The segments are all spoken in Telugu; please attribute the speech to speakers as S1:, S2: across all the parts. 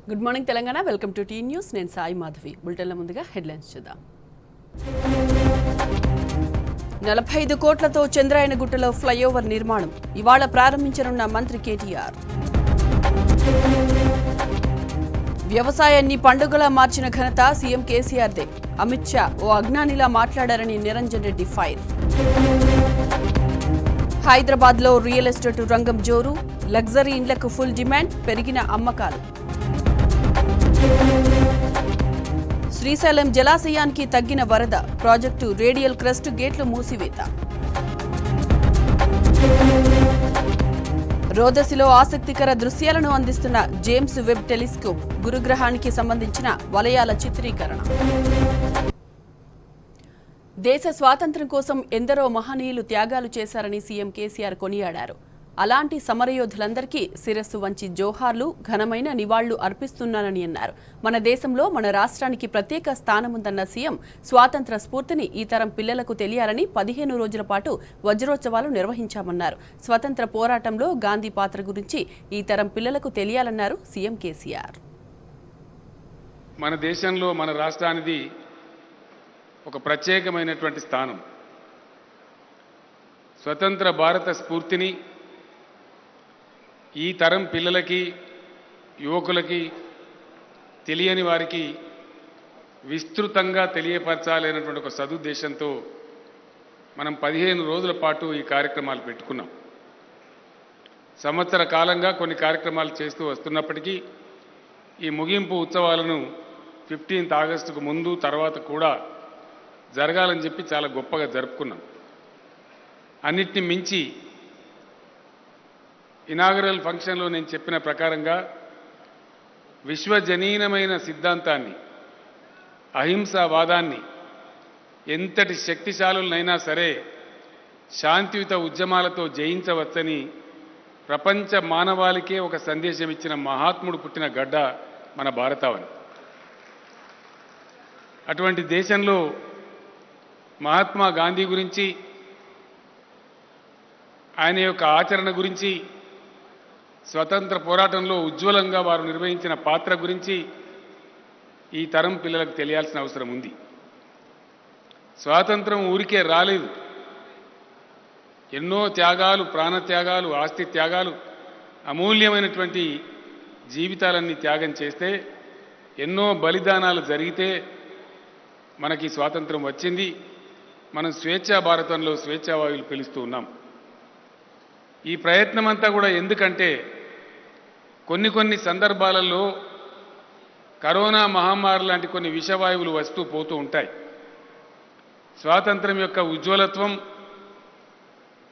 S1: Good morning Telangana welcome to T news నేను సాయి మాధవి బులెటిన్ల ముందుగా హెడ్లైన్స్ చూద్దాం 45 కోట్లతో చంద్రాయనగుట్టలో ఫ్లైఓవర్ నిర్మాణం ఇవాళ ప్రారంభించనున్న మంత్రి కేటీఆర్ వ్యవసాయాన్ని పండుగలా మార్చిన ఘనత సీఎం కేసీఆర్దే అమిత్ షా ఓ అజ్ఞానిలా మాట్లాడారని నిరంజన్ రెడ్డి ఫైర్ హైదరాబాద్లో రియల్ ఎస్టేట్ రంగం జోరు లగ్జరీ ఇండ్లకు ఫుల్ డిమాండ్ పెరిగిన అమ్మకాలు శ్రీశైలం జలాశయానికి తగ్గిన వరద ప్రాజెక్టు రేడియల్ క్రస్ట్ గేట్లు మూసివేత రోదసిలో ఆసక్తికర దృశ్యాలను అందిస్తున్న జేమ్స్ వెబ్ టెలిస్కోప్ గురుగ్రహానికి సంబంధించిన వలయాల చిత్రీకరణ దేశ స్వాతంత్ర్యం కోసం ఎందరో మహనీయులు త్యాగాలు చేశారని సీఎం కేసీఆర్ కొనియాడారు అలాంటి సమరయోధులందరికీ శిరస్సు వంచి జోహార్లు ఘనమైన నివాళులు అర్పిస్తున్నానని అన్నారు మన దేశంలో మన రాష్ట్రానికి ప్రత్యేక స్థానముందన్న సీఎం స్వాతంత్ర స్ఫూర్తిని ఈ తరం పిల్లలకు తెలియాలని 15 రోజుల పాటు వజ్రోత్సవాలు నిర్వహించామన్నారు స్వతంత్ర పోరాటంలో గాంధీ పాత్ర గురించి ఈ తరం పిల్లలకు తెలియాలన్నారు సీఎం కేసీఆర్
S2: మన దేశంలో మన రాష్ట్రానికి ఒక ప్రత్యేకమైనటువంటి స్థానం స్వతంత్ర భారత స్ఫూర్తిని ఈ తరం పిల్లలకి యువకులకి తెలియని వారికి విస్తృతంగా తెలియపరచాలనేటువంటి ఒక సదుద్దేశంతో మనం 15 రోజుల పాటు ఈ కార్యక్రమాలు పెట్టుకున్నాం సంవత్సర కాలంగా కొన్ని కార్యక్రమాలు చేస్తూ వస్తున్నప్పటికీ ఈ ముగింపు ఉత్సవాలను 15 ఆగస్టుకు ముందు తర్వాత కూడా జరగాలని చెప్పి చాలా గొప్పగా జరుపుకున్నాం అన్నిటిని మించి ఇనాగరల్ ఫంక్షన్లో నేను చెప్పిన ప్రకారంగా విశ్వజనీనమైన సిద్ధాంతాన్ని అహింసావాదాన్ని ఎంతటి శక్తిశాలులైనా సరే శాంతియుత ఉద్యమాలతో జయించవచ్చని ప్రపంచ మానవాళికే ఒక సందేశం ఇచ్చిన మహాత్ముడు పుట్టిన గడ్డ మన భారతావని అటువంటి దేశంలో మహాత్మా గాంధీ గురించి ఆయన యొక్క ఆచరణ గురించి స్వతంత్ర పోరాటంలో ఉజ్వలంగా వారు నిర్వహించిన పాత్ర గురించి ఈ తరం పిల్లలకు తెలియాల్సిన అవసరం ఉంది స్వాతంత్రం ఊరికే రాలేదు ఎన్నో త్యాగాలు ప్రాణత్యాగాలు ఆస్తి త్యాగాలు అమూల్యమైనటువంటి జీవితాలన్నీ త్యాగం చేస్తే ఎన్నో బలిదానాలు జరిగితే మనకి స్వాతంత్రం వచ్చింది మనం స్వేచ్ఛా భారతంలో స్వేచ్ఛావాయువులు పిలుస్తూ ఉన్నాం ఈ ప్రయత్నమంతా కూడా ఎందుకంటే కొన్ని సందర్భాలలో కరోనా మహమ్మారి లాంటి కొన్ని విషవాయువులు వస్తూ పోతూ ఉంటాయి స్వాతంత్రం యొక్క ఉజ్వలత్వం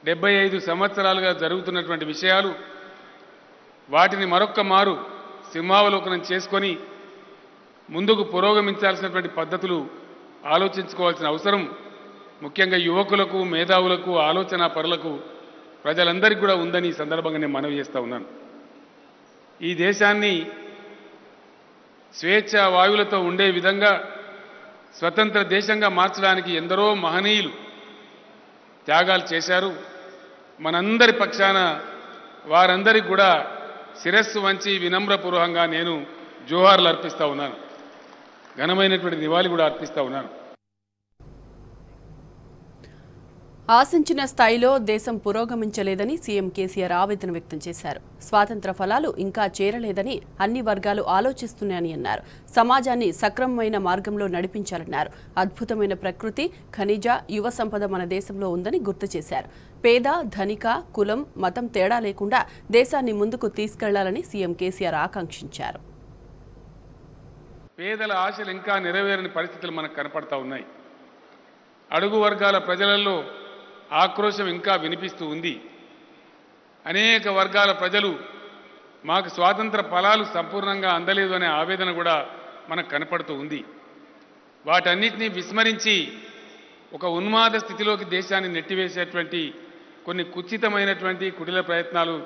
S2: 75 సంవత్సరాలుగా జరుగుతున్నటువంటి విషయాలు వాటిని మరొక్క మారు సింహావలోకనం చేసుకొని ముందుకు పురోగమించాల్సినటువంటి పద్ధతులు ఆలోచించుకోవాల్సిన అవసరం ముఖ్యంగా యువకులకు మేధావులకు ఆలోచనా పరులకు ప్రజలందరికీ కూడా ఉందని ఈ సందర్భంగా నేను మనవి చేస్తూ ఉన్నాను ఈ దేశాన్ని స్వేచ్ఛా వాయువులతో ఉండే విధంగా స్వతంత్ర దేశంగా మార్చడానికి ఎందరో మహనీయులు త్యాగాలు చేశారు మనందరి పక్షాన వారందరికీ కూడా శిరస్సు వంచి వినమ్రపూర్వకంగా నేను జోహార్లు అర్పిస్తూ ఉన్నాను ఘనమైనటువంటి నివాళి కూడా అర్పిస్తూ ఉన్నాను
S1: ఆశించిన స్థాయిలో దేశం పురోగమించలేదని సీఎం కేసీఆర్ ఆవేదన వ్యక్తం చేశారు స్వాతంత్ర ఫలాలు ఇంకా చేరలేదని అన్ని వర్గాలు ఆలోచిస్తున్నాయని అన్నారు సమాజాన్ని సక్రమమైన మార్గంలో నడిపించాలన్నారు అద్భుతమైన ప్రకృతి ఖనిజ యువ సంపద మన దేశంలో ఉందని గుర్తు చేశారు పేద ధనిక కులం మతం తేడా లేకుండా దేశాన్ని ముందుకు తీసుకెళ్లాలని సీఎం కేసీఆర్ ఆకాంక్షించారు
S2: పేదల ఆశలు ఇంకా నెరవేరని పరిస్థితులు మనకు కనపడతా ఉన్నాయి అడుగు వర్గాల ప్రజలలో ఆక్రోశం ఇంకా వినిపిస్తూ ఉంది అనేక వర్గాల ప్రజలు మాకు స్వాతంత్ర ఫలాలు సంపూర్ణంగా అందలేదు అనే ఆవేదన కూడా మనకు కనపడుతూ ఉంది వాటన్నిటినీ విస్మరించి ఒక ఉన్మాద స్థితిలోకి దేశాన్ని నెట్టివేసేటువంటి కొన్ని కుచితమైనటువంటి కుటిల ప్రయత్నాలు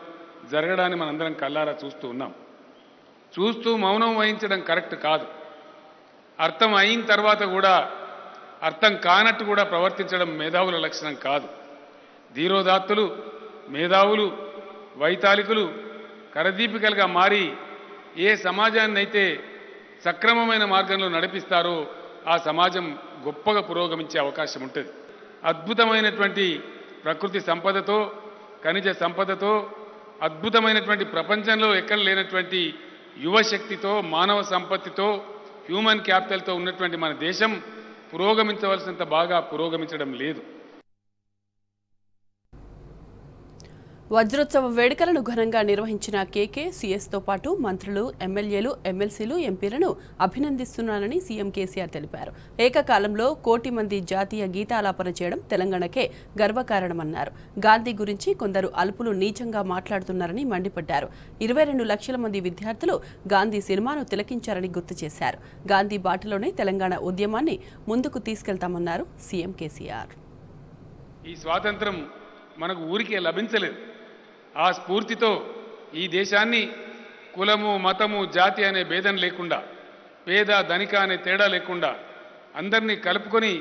S2: జరగడాన్ని మనందరం కళ్ళారా చూస్తూ ఉన్నాం చూస్తూ మౌనం వహించడం కరెక్ట్ కాదు అర్థం అయిన తర్వాత కూడా అర్థం కానట్టు కూడా ప్రవర్తించడం మేధావుల లక్షణం కాదు ధీరోదాత్తులు మేధావులు వైతాళికులు కరదీపికలుగా మారి ఏ సమాజాన్ని అయితే సక్రమమైన మార్గంలో నడిపిస్తారో ఆ సమాజం గొప్పగా పురోగమించే అవకాశం ఉంటుంది. అద్భుతమైనటువంటి ప్రకృతి సంపదతో, ఖనిజ సంపదతో, అద్భుతమైనటువంటి ప్రపంచంలో ఎక్కడ లేనటువంటి యువశక్తితో, మానవ సంపత్తితో, హ్యూమన్ క్యాపిటల్తో ఉన్నటువంటి మన దేశం పురోగమించవలసినంత బాగా పురోగమించడం లేదు.
S1: వజ్రోత్సవ వేడుకలను ఘనంగా నిర్వహించిన కేకే, సీఎస్తో పాటు మంత్రులు, ఎమ్మెల్యేలు, ఎమ్మెల్సీలు, ఎంపీలను అభినందిస్తున్నానని సీఎం కేసీఆర్ తెలిపారు. ఏకకాలంలో 1 కోటి మంది జాతీయ గీతాలాపన చేయడం తెలంగాణకే గర్వకారణమన్నారు. గాంధీ గురించి కొందరు అల్పులు నీచంగా మాట్లాడుతున్నారని మండిపడ్డారు. 22 లక్షల మంది విద్యార్థులు గాంధీ సినిమాను తిలకించారని గుర్తు చేశారు. గాంధీ బాటలోనే తెలంగాణ ఉద్యమాన్ని ముందుకు తీసుకెళ్తామన్నారు సీఎం కేసీఆర్.
S2: ఈ స్వాతంత్రం మనకు ఊరికే లభించలేదు. ఆ స్ఫూర్తితో ఈ దేశాన్ని కులము, మతము, జాతి అనే భేదం లేకుండా, పేద ధనిక అనే తేడా లేకుండా అందరినీ కలుపుకొని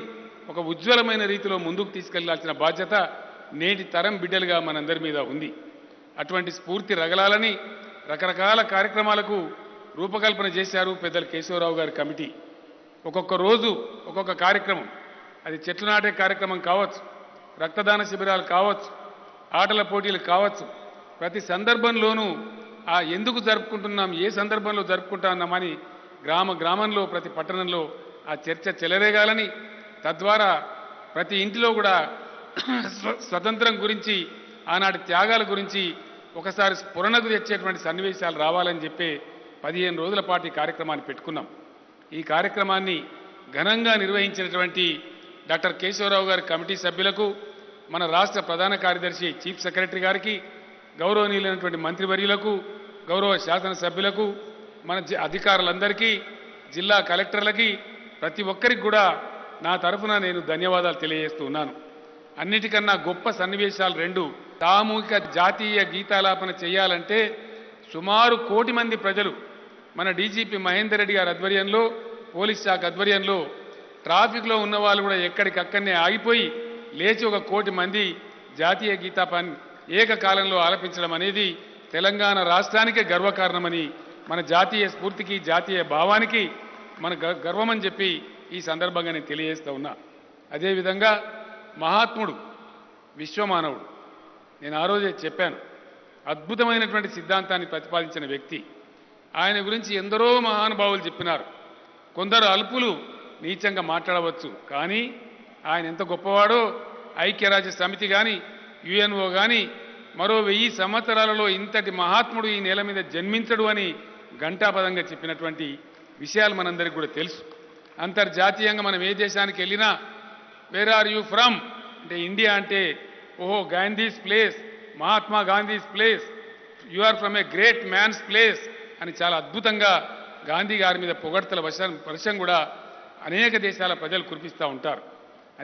S2: ఒక ఉజ్వలమైన రీతిలో ముందుకు తీసుకెళ్లాల్సిన బాధ్యత నేటి తరం బిడ్డలుగా మనందరి మీద ఉంది. అటువంటి స్ఫూర్తి రగలాలని రకరకాల కార్యక్రమాలకు రూపకల్పన చేశారు పెద్దలు కేశవరావు గారి కమిటీ. ఒక్కొక్క రోజు ఒక్కొక్క కార్యక్రమం, అది చెట్లు నాటే కార్యక్రమం కావచ్చు, రక్తదాన శిబిరాలు కావచ్చు, ఆటల పోటీలు కావచ్చు, ప్రతి సందర్భంలోనూ ఆ ఎందుకు జరుపుకుంటున్నాం, ఏ సందర్భంలో జరుపుకుంటున్నామని గ్రామంలో, ప్రతి పట్టణంలో ఆ చర్చ చెలరేగాలని, తద్వారా ప్రతి ఇంటిలో కూడా స్వతంత్రం గురించి, ఆనాటి త్యాగాల గురించి ఒకసారి స్ఫురణకు తెచ్చేటువంటి సన్నివేశాలు రావాలని చెప్పి 15 రోజుల పాటు ఈ కార్యక్రమాన్ని పెట్టుకున్నాం. ఈ కార్యక్రమాన్ని ఘనంగా నిర్వహించినటువంటి డాక్టర్ కేశవరావు గారి కమిటీ సభ్యులకు, మన రాష్ట్ర ప్రధాన కార్యదర్శి చీఫ్ సెక్రటరీ గారికి, గౌరవనీయులైనటువంటి మంత్రివర్యులకు, గౌరవ శాసనసభ్యులకు, మన అధికారులందరికీ, జిల్లా కలెక్టర్లకి, ప్రతి ఒక్కరికి కూడా నా తరఫున నేను ధన్యవాదాలు తెలియజేస్తూ ఉన్నాను. అన్నిటికన్నా గొప్ప సన్నివేశాలు 2. సామూహిక జాతీయ గీతాలాపన చేయాలంటే సుమారు 1 కోటి మంది ప్రజలు మన డీజీపీ మహేందర్ రెడ్డి గారి ఆధ్వర్యంలో, పోలీస్ శాఖ ఆధ్వర్యంలో ట్రాఫిక్లో ఉన్న వాళ్ళు కూడా ఎక్కడికక్కడనే ఆగిపోయి లేచి 1 కోటి మంది జాతీయ గీతాపాన్ని ఏకకాలంలో ఆలపించడం అనేది తెలంగాణ రాష్ట్రానికే గర్వకారణమని, మన జాతీయ స్ఫూర్తికి, జాతీయ భావానికి మన గర్వమని చెప్పి ఈ సందర్భంగా నేను తెలియజేస్తూ ఉన్నా. అదేవిధంగా మహాత్ముడు, విశ్వమానవుడు, నేను ఆ రోజే చెప్పాను, అద్భుతమైనటువంటి సిద్ధాంతాన్ని ప్రతిపాదించిన వ్యక్తి. ఆయన గురించి ఎందరో మహానుభావులు చెప్పినారు. కొందరు అల్పులు నీచంగా మాట్లాడవచ్చు, కానీ ఆయన ఎంత గొప్పవాడో ఐక్యరాజ్య సమితి కానీ, యుఎన్ఓ కానీ మరో 1000 సంవత్సరాలలో ఇంతటి మహాత్ముడు ఈ నేల మీద జన్మించడు అని ఘంటాపదంగా చెప్పినటువంటి విషయాలు మనందరికీ కూడా తెలుసు. అంతర్జాతీయంగా మనం ఏ దేశానికి వెళ్ళినా వేర్ ఆర్ యూ ఫ్రమ్ అంటే ఇండియా అంటే ఓహో Gandhi's place, Mahatma Gandhi's place, you are from a great man's place అని చాలా అద్భుతంగా గాంధీ గారి మీద పొగడ్తల వర్షం కూడా అనేక దేశాల ప్రజలు కురిపిస్తూ ఉంటారు.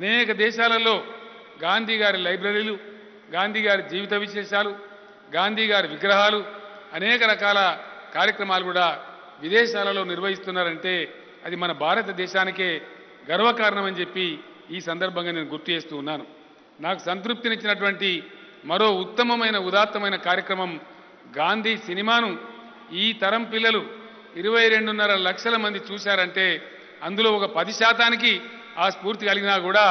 S2: అనేక దేశాలలో గాంధీ గారి లైబ్రరీలు, గాంధీ గారి జీవిత విశేషాలు, గాంధీ గారి విగ్రహాలు, అనేక రకాల కార్యక్రమాలు కూడా విదేశాలలో నిర్వహిస్తున్నారంటే అది మన భారతదేశానికే గర్వకారణమని చెప్పి ఈ సందర్భంగా నేను గుర్తు చేస్తూ ఉన్నాను. నాకు సంతృప్తినిచ్చినటువంటి మరో ఉత్తమమైన ఉదాత్తమైన కార్యక్రమం గాంధీ సినిమాను ఈ తరం పిల్లలు 22.5 లక్షల మంది చూశారంటే అందులో 10% ఆ స్ఫూర్తి కలిగినా కూడా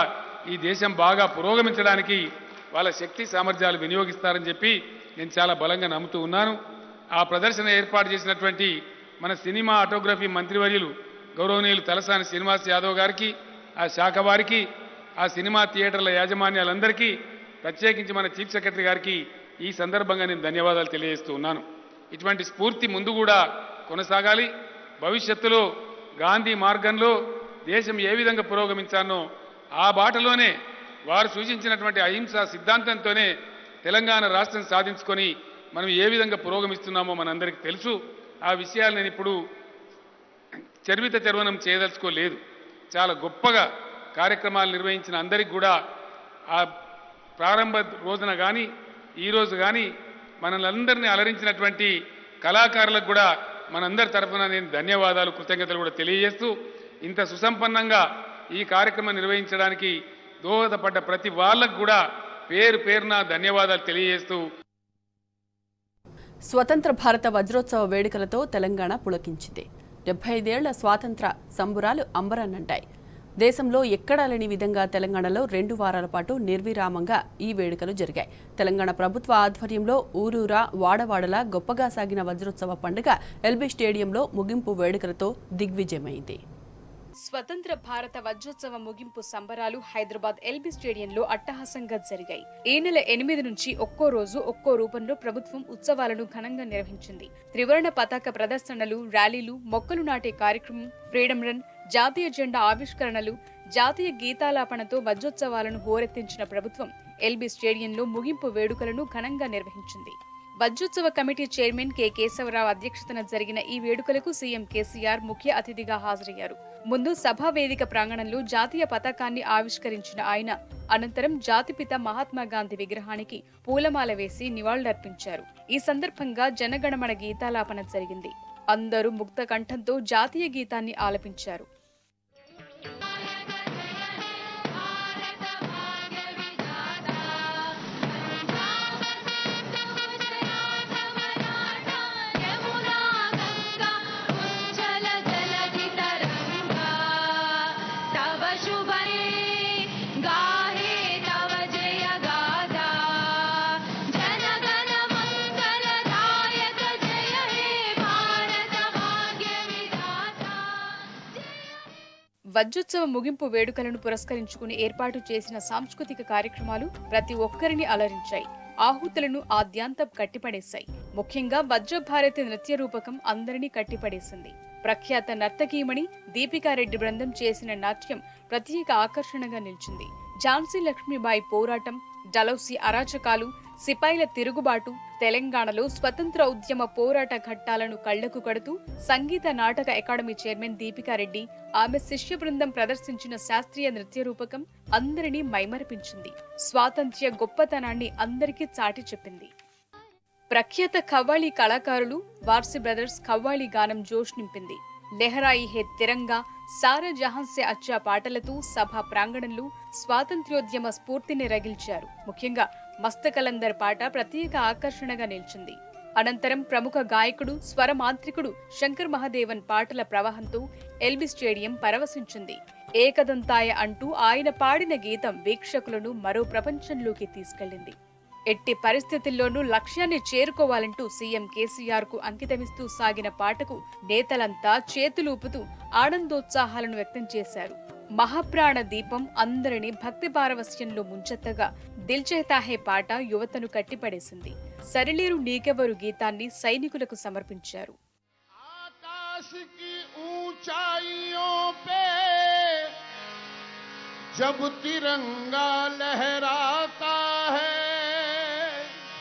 S2: ఈ దేశం బాగా పురోగమించడానికి వాళ్ళ శక్తి సామర్థ్యాలు వినియోగిస్తారని చెప్పి నేను చాలా బలంగా నమ్ముతూ ఉన్నాను. ఆ ప్రదర్శన ఏర్పాటు చేసినటువంటి మన సినిమా ఆటోగ్రఫీ మంత్రివర్యులు గౌరవనీయులు తలసాని శ్రీనివాస్ యాదవ్ గారికి, ఆ శాఖ వారికి, ఆ సినిమా థియేటర్ల యాజమాన్యాలందరికీ, ప్రత్యేకించి మన చీఫ్ సెక్రటరీ గారికి ఈ సందర్భంగా నేను ధన్యవాదాలు తెలియజేస్తూ ఉన్నాను. ఇటువంటి స్ఫూర్తి ముందు కూడా కొనసాగాలి. భవిష్యత్తులో గాంధీ మార్గంలో దేశం ఏ విధంగా పురోగమించానో ఆ బాటలోనే వారు సూచించినటువంటి అహింసా సిద్ధాంతంతోనే తెలంగాణ రాష్ట్రం సాధించుకొని మనం ఏ విధంగా పురోగమిస్తున్నామో మనందరికీ తెలుసు. ఆ విషయాలు నేను ఇప్పుడు చర్వనం చేయదలుచుకోలేదు. చాలా గొప్పగా కార్యక్రమాలు నిర్వహించిన అందరికీ కూడా ఆ ప్రారంభ రోజున కానీ ఈరోజు కానీ మనల్ని అలరించినటువంటి కళాకారులకు కూడా మనందరి తరఫున నేను ధన్యవాదాలు, కృతజ్ఞతలు కూడా తెలియజేస్తూ ఇంత సుసంపన్నంగా ఈ కార్యక్రమం నిర్వహించడానికి దోహదపడ్డ ప్రతి వాళ్ళకు కూడా పేరున ధన్యవాదాలు తెలియజేస్తూ
S1: స్వతంత్ర భారత వజ్రోత్సవ వేడుకలతో తెలంగాణ పులకించింది. 75 ఏళ్ల స్వాతంత్ర సంబురాలు అంబరాన్నంటాయి. దేశంలో ఎక్కడా లేని విధంగా తెలంగాణలో 2 వారాల పాటు నిర్విరామంగా ఈ వేడుకలు జరిగాయి. తెలంగాణ ప్రభుత్వ ఆధ్వర్యంలో ఊరూరా వాడవాడలా గొప్పగా సాగిన వజ్రోత్సవ పండుగ ఎల్బీ స్టేడియంలో ముగింపు వేడుకలతో దిగ్విజయమైంది.
S3: స్వతంత్ర భారత వజ్రోత్సవ ముగింపు సంబరాలు హైదరాబాద్ ఎల్బీ స్టేడియంలో అట్టహాసంగా జరిగాయి. ఈ నెల 8 నుంచి ఒక్కో రోజు ఒక్కో రూపంలో ప్రభుత్వం ఉత్సవాలను ఘనంగా నిర్వహించింది. త్రివర్ణ పతాక ప్రదర్శనలు, ర్యాలీలు, మొక్కలు నాటే కార్యక్రమం, ఫ్రీడమ్ రన్, జాతీయ జెండా ఆవిష్కరణలు, జాతీయ గీతాలాపనతో వజ్రోత్సవాలను హోరెత్తించిన ప్రభుత్వం ఎల్బీ స్టేడియంలో ముగింపు వేడుకలను ఘనంగా నిర్వహించింది. వజ్రోత్సవ కమిటీ చైర్మన్ కె కేశవరావు అధ్యక్షతన జరిగిన ఈ వేడుకలకు సీఎం కేసీఆర్ ముఖ్య అతిథిగా హాజరయ్యారు. ముందు సభా వేదిక ప్రాంగణంలో జాతీయ పతాకాన్ని ఆవిష్కరించిన ఆయన అనంతరం జాతిపిత మహాత్మాగాంధీ విగ్రహానికి పూలమాల వేసి నివాళులర్పించారు. ఈ సందర్భంగా జనగణమన గీతాలాపన జరిగింది. అందరూ ముక్త కంఠంతో జాతీయ గీతాన్ని ఆలపించారు. వజ్రోత్సవ ముగింపు వేడుకలను పురస్కరించుకుని ఏర్పాటు చేసిన సాంస్కృతిక కార్యక్రమాలు ప్రతి ఒక్కరిని అలరించాయి. ఆహుతులను ఆద్యాంతం కట్టిపడేశాయి. ముఖ్యంగా వజ్రభారతి నృత్య రూపకం అందరినీ కట్టిపడేసింది. ప్రఖ్యాత నర్తకీమణి దీపికారెడ్డి బృందం చేసిన నాట్యం ప్రత్యేక ఆకర్షణగా నిలిచింది. ఝాన్సీ లక్ష్మీబాయి పోరాటం, డలౌసీ అరాచకాలు, సిపాయిల తిరుగుబాటు, తెలంగాణలో స్వతంత్ర ఉద్యమ పోరాట ఘట్టాలను కళ్లకు కడుతూ సంగీత నాటక అకాడమీ చైర్మన్ దీపికారెడ్డి, ఆమె శిష్య బృందం ప్రదర్శించిన శాస్త్రీయ నృత్య రూపకం అందరినీ మైమరిపించింది. స్వాతంత్ర్య గొప్పతనాన్ని అందరికీ చాటి చెప్పింది. ప్రఖ్యాత ఖవ్వాళీ కళాకారులు వార్సి బ్రదర్స్ ఖవ్వాళీ గానం జోష్ నింపింది. లెహరాయి హే తిరంగా, సారా జహాన్ సే అచ్చా పాటలతో సభా ప్రాంగణంలో స్వాతంత్ర్యోద్యమ స్ఫూర్తిని రగిల్చారు. ముఖ్యంగా మస్తకలందర్ పాట ప్రత్యేక ఆకర్షణగా నిలిచింది. అనంతరం ప్రముఖ గాయకుడు, స్వరమాంత్రికుడు శంకర్ మహాదేవన్ పాటల ప్రవాహంతో ఎల్బీ స్టేడియం పరవశించింది. ఏకదంతాయ అంటూ ఆయన పాడిన గీతం వీక్షకులను మరో ప్రపంచంలోకి తీసుకెళ్లింది. ఎట్టి పరిస్థితుల్లోనూ లక్ష్యాన్ని చేరుకోవాలంటూ సీఎం కేసీఆర్ కు అంకితమిస్తూ సాగిన పాటకు నేతలంతా చేతులూపుతూ ఆనందోత్సాహాలను వ్యక్తం చేశారు. మహాప్రాణ దీపం అందరినీ భక్తి పారవస్యంలో ముంచెత్తగా దిల్ చాహతా హై పాట యువతను కట్టిపడేసింది. సరిలేరు నీకెవరు గీతాన్ని సైనికులకు సమర్పించారు.
S4: जब तिरंगा लहराता है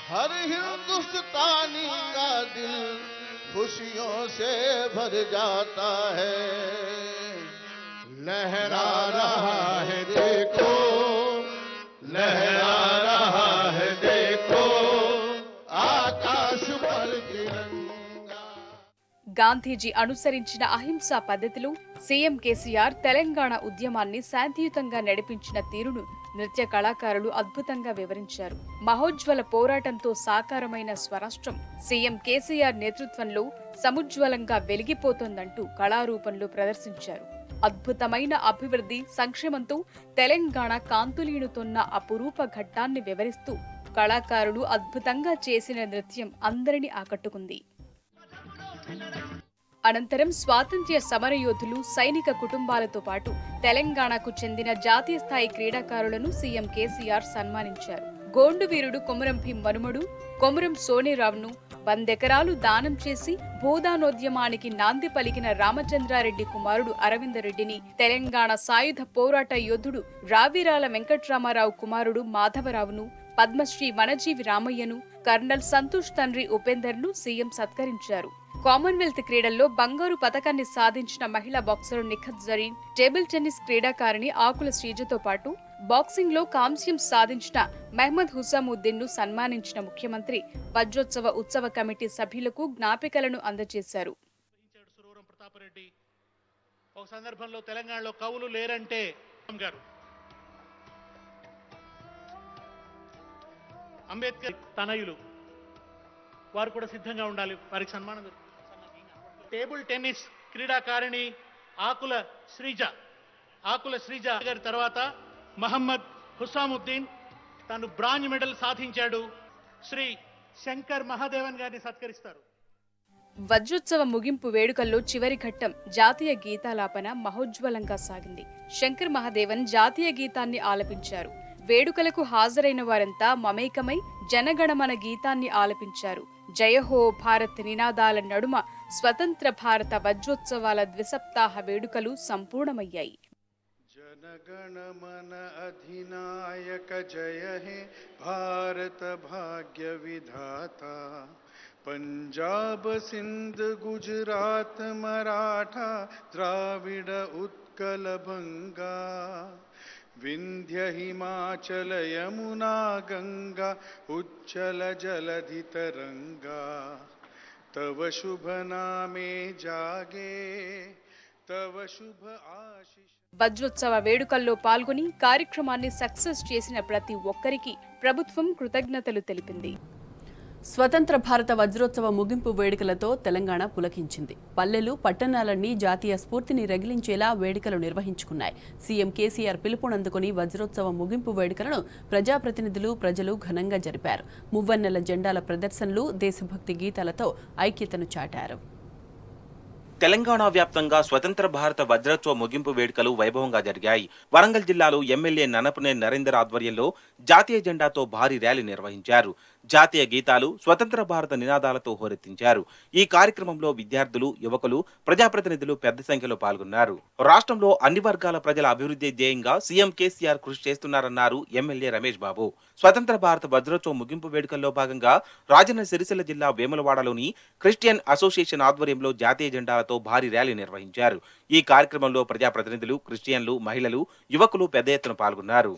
S4: हर हिंदुस्तानी का दिल खुशियों से भर जाता है लहरा रहा है देखो लहरा रहा है देखो आकाश पर तिरंगा.
S3: గాంధీజీ అనుసరించిన అహింసా పద్ధతిలో సీఎం కేసీఆర్ తెలంగాణ ఉద్యమాన్ని శాంతియుతంగా నడిపించిన తీరును నృత్య కళాకారులు అద్భుతంగా వివరించారు. మహోజ్వల పోరాటంతో సాకారమైన స్వరాష్ట్రం సీఎం కేసీఆర్ నేతృత్వంలో సముజ్వలంగా వెలిగిపోతోందంటూ కళారూపంలో ప్రదర్శించారు. అద్భుతమైన అభివృద్ధి, సంక్షేమంతో తెలంగాణ కాంతులీనుతోన్న అపురూప ఘట్టాన్ని వివరిస్తూ కళాకారులు అద్భుతంగా చేసిన నృత్యం అందరినీ ఆకట్టుకుంది. అనంతరం స్వాతంత్ర్య సమరయోధులు, సైనిక కుటుంబాలతో పాటు తెలంగాణకు చెందిన జాతీయ స్థాయి క్రీడాకారులను సీఎం కేసీఆర్ సన్మానించారు. గోండు వీరుడు కొమురం భీం మనుమడు కొమురం సోనేరావును 100 ఎకరాలు దానం చేసి భూదానోద్యమానికి నాంది పలికిన రామచంద్రారెడ్డి కుమారుడు అరవిందరెడ్డిని, తెలంగాణ సాయుధ పోరాట యోధుడు రావిరాల వెంకట్రామారావు కుమారుడు మాధవరావును, పద్మశ్రీ వనజీవి రామయ్యను, కర్నల్ సంతోష్ తండ్రి ఉపేందర్ను సీఎం సత్కరించారు. కామన్వెల్త్ క్రీడల్లో బంగారు పతకాన్ని సాధించిన మహిళా boxer Nikhat Zareen, table tennis క్రీడాకారిణి ఆకుల శ్రీజతో పాటు బాక్సింగ్ లో కాంస్యం సాధించిన మహ్మద్ హుసాముద్దీన్ ను సన్మానించిన ముఖ్యమంత్రి వజ్రోత్సవ ఉత్సవ కమిటీ సభ్యులకు జ్ఞాపికలను అందజేశారు.
S5: ఒక సందర్భంలో తెలంగాణలో కవులు లేరంటే అంబేద్కర్ తనయులు వారు కూడా సిద్ధంగా ఉండాలి. వారికి సన్మానం. టేబుల్ టెన్నిస్ క్రీడాకారిణి ఆకుల శ్రీజ గారి తర్వాత మహమ్మద్ హుసాముద్దీన్ తను బ్రాంజ్ మెడల్ సాధించాడు. శ్రీ శంకర్ మహాదేవన్ గారిని సత్కరిస్తారు.
S3: వజ్రోత్సవ ముగింపు వేడుకల్లో చివరి ఘట్టం జాతీయ గీతాలాపన మహోజ్వలంగా సాగింది. శంకర్ మహాదేవన్ జాతీయ గీతాన్ని ఆలపించారు. వేడుకలకు హాజరైన వారంతా మమేకమై జనగణమన గీతాన్ని ఆలపించారు. జయహో భారత్ నినాదాల నడుమ స్వతంత్ర భారత వజ్రోత్సవాల ద్విసప్తాహ వేడుకలు సంపూర్ణమయ్యాయి.
S4: जनगणमन अधिनायक जय हे भारत भाग्य विधाता, पंजाब सिंध गुजरात मराठा द्राविड उत्कल बंगा, विंध्य हिमाचल यमुना गंगा उच्चल जलधि तरंगा, तव शुभ नामे जागे तव शुभ आशीष.
S3: వజ్రోత్సవ వేడుకల్లో పాల్గొని కార్యక్రమాన్ని సక్సెస్ చేసిన ప్రతి ఒక్కరికి ప్రభుత్వం కృతజ్ఞతలు తెలిపింది.
S1: స్వతంత్ర భారత వజ్రోత్సవ ముగింపు వేడుకలతో తెలంగాణ పులకించింది. పల్లెలు పట్టణాలన్నీ జాతీయ స్ఫూర్తిని రగిలించేలా వేడుకలు నిర్వహించుకున్నాయి. సీఎం కేసీఆర్ పిలుపునందుకుని వజ్రోత్సవ ముగింపు వేడుకలను ప్రజాప్రతినిధులు, ప్రజలు ఘనంగా జరిపారు. మువ్వన్నెల జెండాల ప్రదర్శనలు, దేశభక్తి గీతాలతో ఐక్యతను చాటారు.
S6: తెలంగాణ వ్యాప్తంగా స్వతంత్ర భారత వజ్రోత్సవ ముగింపు వేడుకలు వైభవంగా జరిగాయి. వరంగల్ జిల్లాలో ఎమ్మెల్యే ననపనేని నరేందర్ ఆధ్వర్యంలో జాతీయ జెండాతో భారీ ర్యాలీ నిర్వహించారు. జాతీయ గీతాలు, స్వతంత్ర భారత నినాదాలతో హోరెత్తించారు. ఈ కార్యక్రమంలో విద్యార్థులు, యువకులు, ప్రజాప్రతినిధులు పెద్ద సంఖ్యలో పాల్గొన్నారు. రాష్ట్రంలో అన్ని వర్గాల ప్రజల అభివృద్ధి ధ్యేయంగా సీఎం కేసీఆర్ కృషి చేస్తున్నారన్నారు ఎమ్మెల్యే రమేష్ బాబు. స్వతంత్ర భారత వజ్రోత్సవ ముగింపు వేడుకల్లో భాగంగా రాజన్న సిరిసిల్ల జిల్లా వేములవాడలోని క్రిస్టియన్ అసోసియేషన్ ఆధ్వర్యంలో జాతీయ జెండాలతో భారీ ర్యాలీ నిర్వహించారు. ఈ కార్యక్రమంలో ప్రజాప్రతినిధులు, క్రిస్టియన్లు, మహిళలు, యువకులు పెద్ద ఎత్తున పాల్గొన్నారు.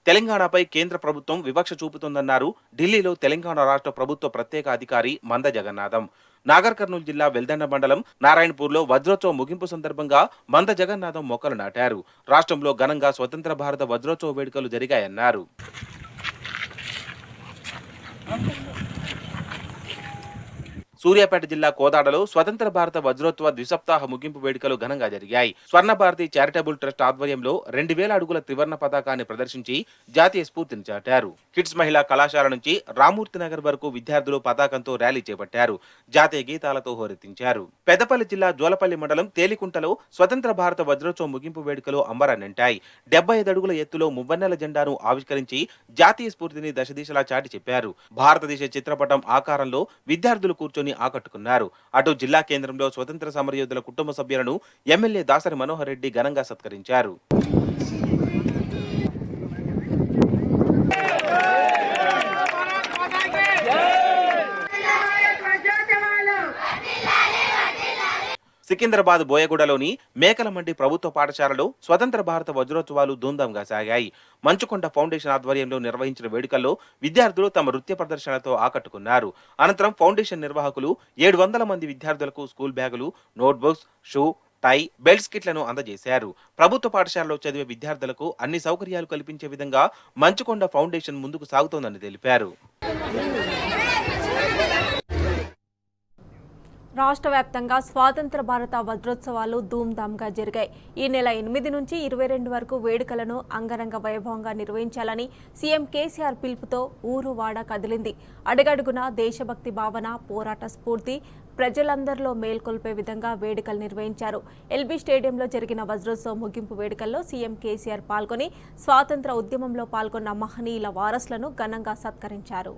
S6: తెలంగాణపై కేంద్ర ప్రభుత్వం వివక్ష చూపుతోందన్నారు ఢిల్లీలో తెలంగాణ రాష్ట్ర ప్రభుత్వ ప్రత్యేక అధికారి మంద జగన్నాథం. నాగర్ కర్నూలు జిల్లా వెల్దండ మండలం నారాయణపూర్లో వజ్రోత్సవ ముగింపు సందర్భంగా మంద జగన్నాథం మొక్కలు నాటారు. రాష్ట్రంలో ఘనంగా స్వతంత్ర భారత వజ్రోత్సవ వేడుకలు జరిగాయన్నారు. సూర్యాపేట జిల్లా కోదాడలో స్వతంత్ర భారత వజ్రోత్సవ ద్విసప్తాహ ముగింపు వేడుకలు ఘనంగా జరిగాయి. స్వర్ణ భారతి చారిటబుల్ ట్రస్ట్ ఆధ్వర్యంలో 2000 అడుగుల త్రివర్ణ పతాకాన్ని ప్రదర్శించి జాతీయ స్ఫూర్తిని చాటారు. కిడ్స్ మహిళా కళాశాల నుంచి రామూర్తి నగర్ వరకు విద్యార్థులు పతాకంతో ర్యాలీ చేపట్టారు. జాతీయ గీతాలతో హోరెత్తించారు. పెద్దపల్లి జిల్లా జోలపల్లి మండలం తేలికుంటలో స్వతంత్ర భారత వజ్రోత్సవ ముగింపు వేడుకలు అంబరాన్నంటాయి. 75 అడుగుల ఎత్తులో మువ్వన్నెల జెండాను ఆవిష్కరించి జాతీయ స్ఫూర్తిని దశదిశలా చాటి చెప్పారు. భారతదేశ చిత్రపటం ఆకారంలో విద్యార్థులు కూర్చొని ఆకట్టుకున్నారు. అటు జిల్లా కేంద్రంలో స్వతంత్ర సమరయోధుల కుటుంబ సభ్యులను ఎమ్మెల్యే దాసరి మనోహర్ రెడ్డి ఘనంగా సత్కరించారు. సికింద్రాబాద్ బోయగూడలోని మేకలమండి ప్రభుత్వ పాఠశాలలో స్వతంత్ర భారత వజ్రోత్సవాలు ధూమ్ధాంగా సాగాయి. మంచుకొండ ఫౌండేషన్ ఆధ్వర్యంలో నిర్వహించిన వేడుకల్లో విద్యార్థులు తమ నృత్య ప్రదర్శనలతో ఆకట్టుకున్నారు. అనంతరం ఫౌండేషన్ నిర్వాహకులు 700 మంది విద్యార్థులకు స్కూల్ బ్యాగులు, నోట్బుక్స్, షూ, టై, బెల్ట్స్ కిట్లను అందజేశారు. ప్రభుత్వ పాఠశాలలో చదివే విద్యార్థులకు అన్ని సౌకర్యాలు కల్పించే విధంగా మంచుకొండ ఫౌండేషన్ ముందుకు సాగుతోందని తెలిపారు.
S7: రాష్ట్ర వ్యాప్తంగా స్వాతంత్ర భారత వజ్రోత్సవాలు ధూమ్ధామ్గా జరిగాయి. ఈ నెల 8 నుంచి 22 వరకు వేడుకలను అంగరంగ వైభవంగా నిర్వహించాలని సీఎం కేసీఆర్ పిలుపుతో ఊరు వాడ కదిలింది. అడుగడుగునా దేశభక్తి భావన, పోరాట స్ఫూర్తి ప్రజలందరిలో మేల్కొల్పే విధంగా వేడుకలు నిర్వహించారు. ఎల్బీ స్టేడియంలో జరిగిన వజ్రోత్సవ ముగింపు వేడుకల్లో సీఎం కేసీఆర్ పాల్గొని స్వాతంత్ర ఉద్యమంలో పాల్గొన్న మహనీయుల వారసులను ఘనంగా సత్కరించారు.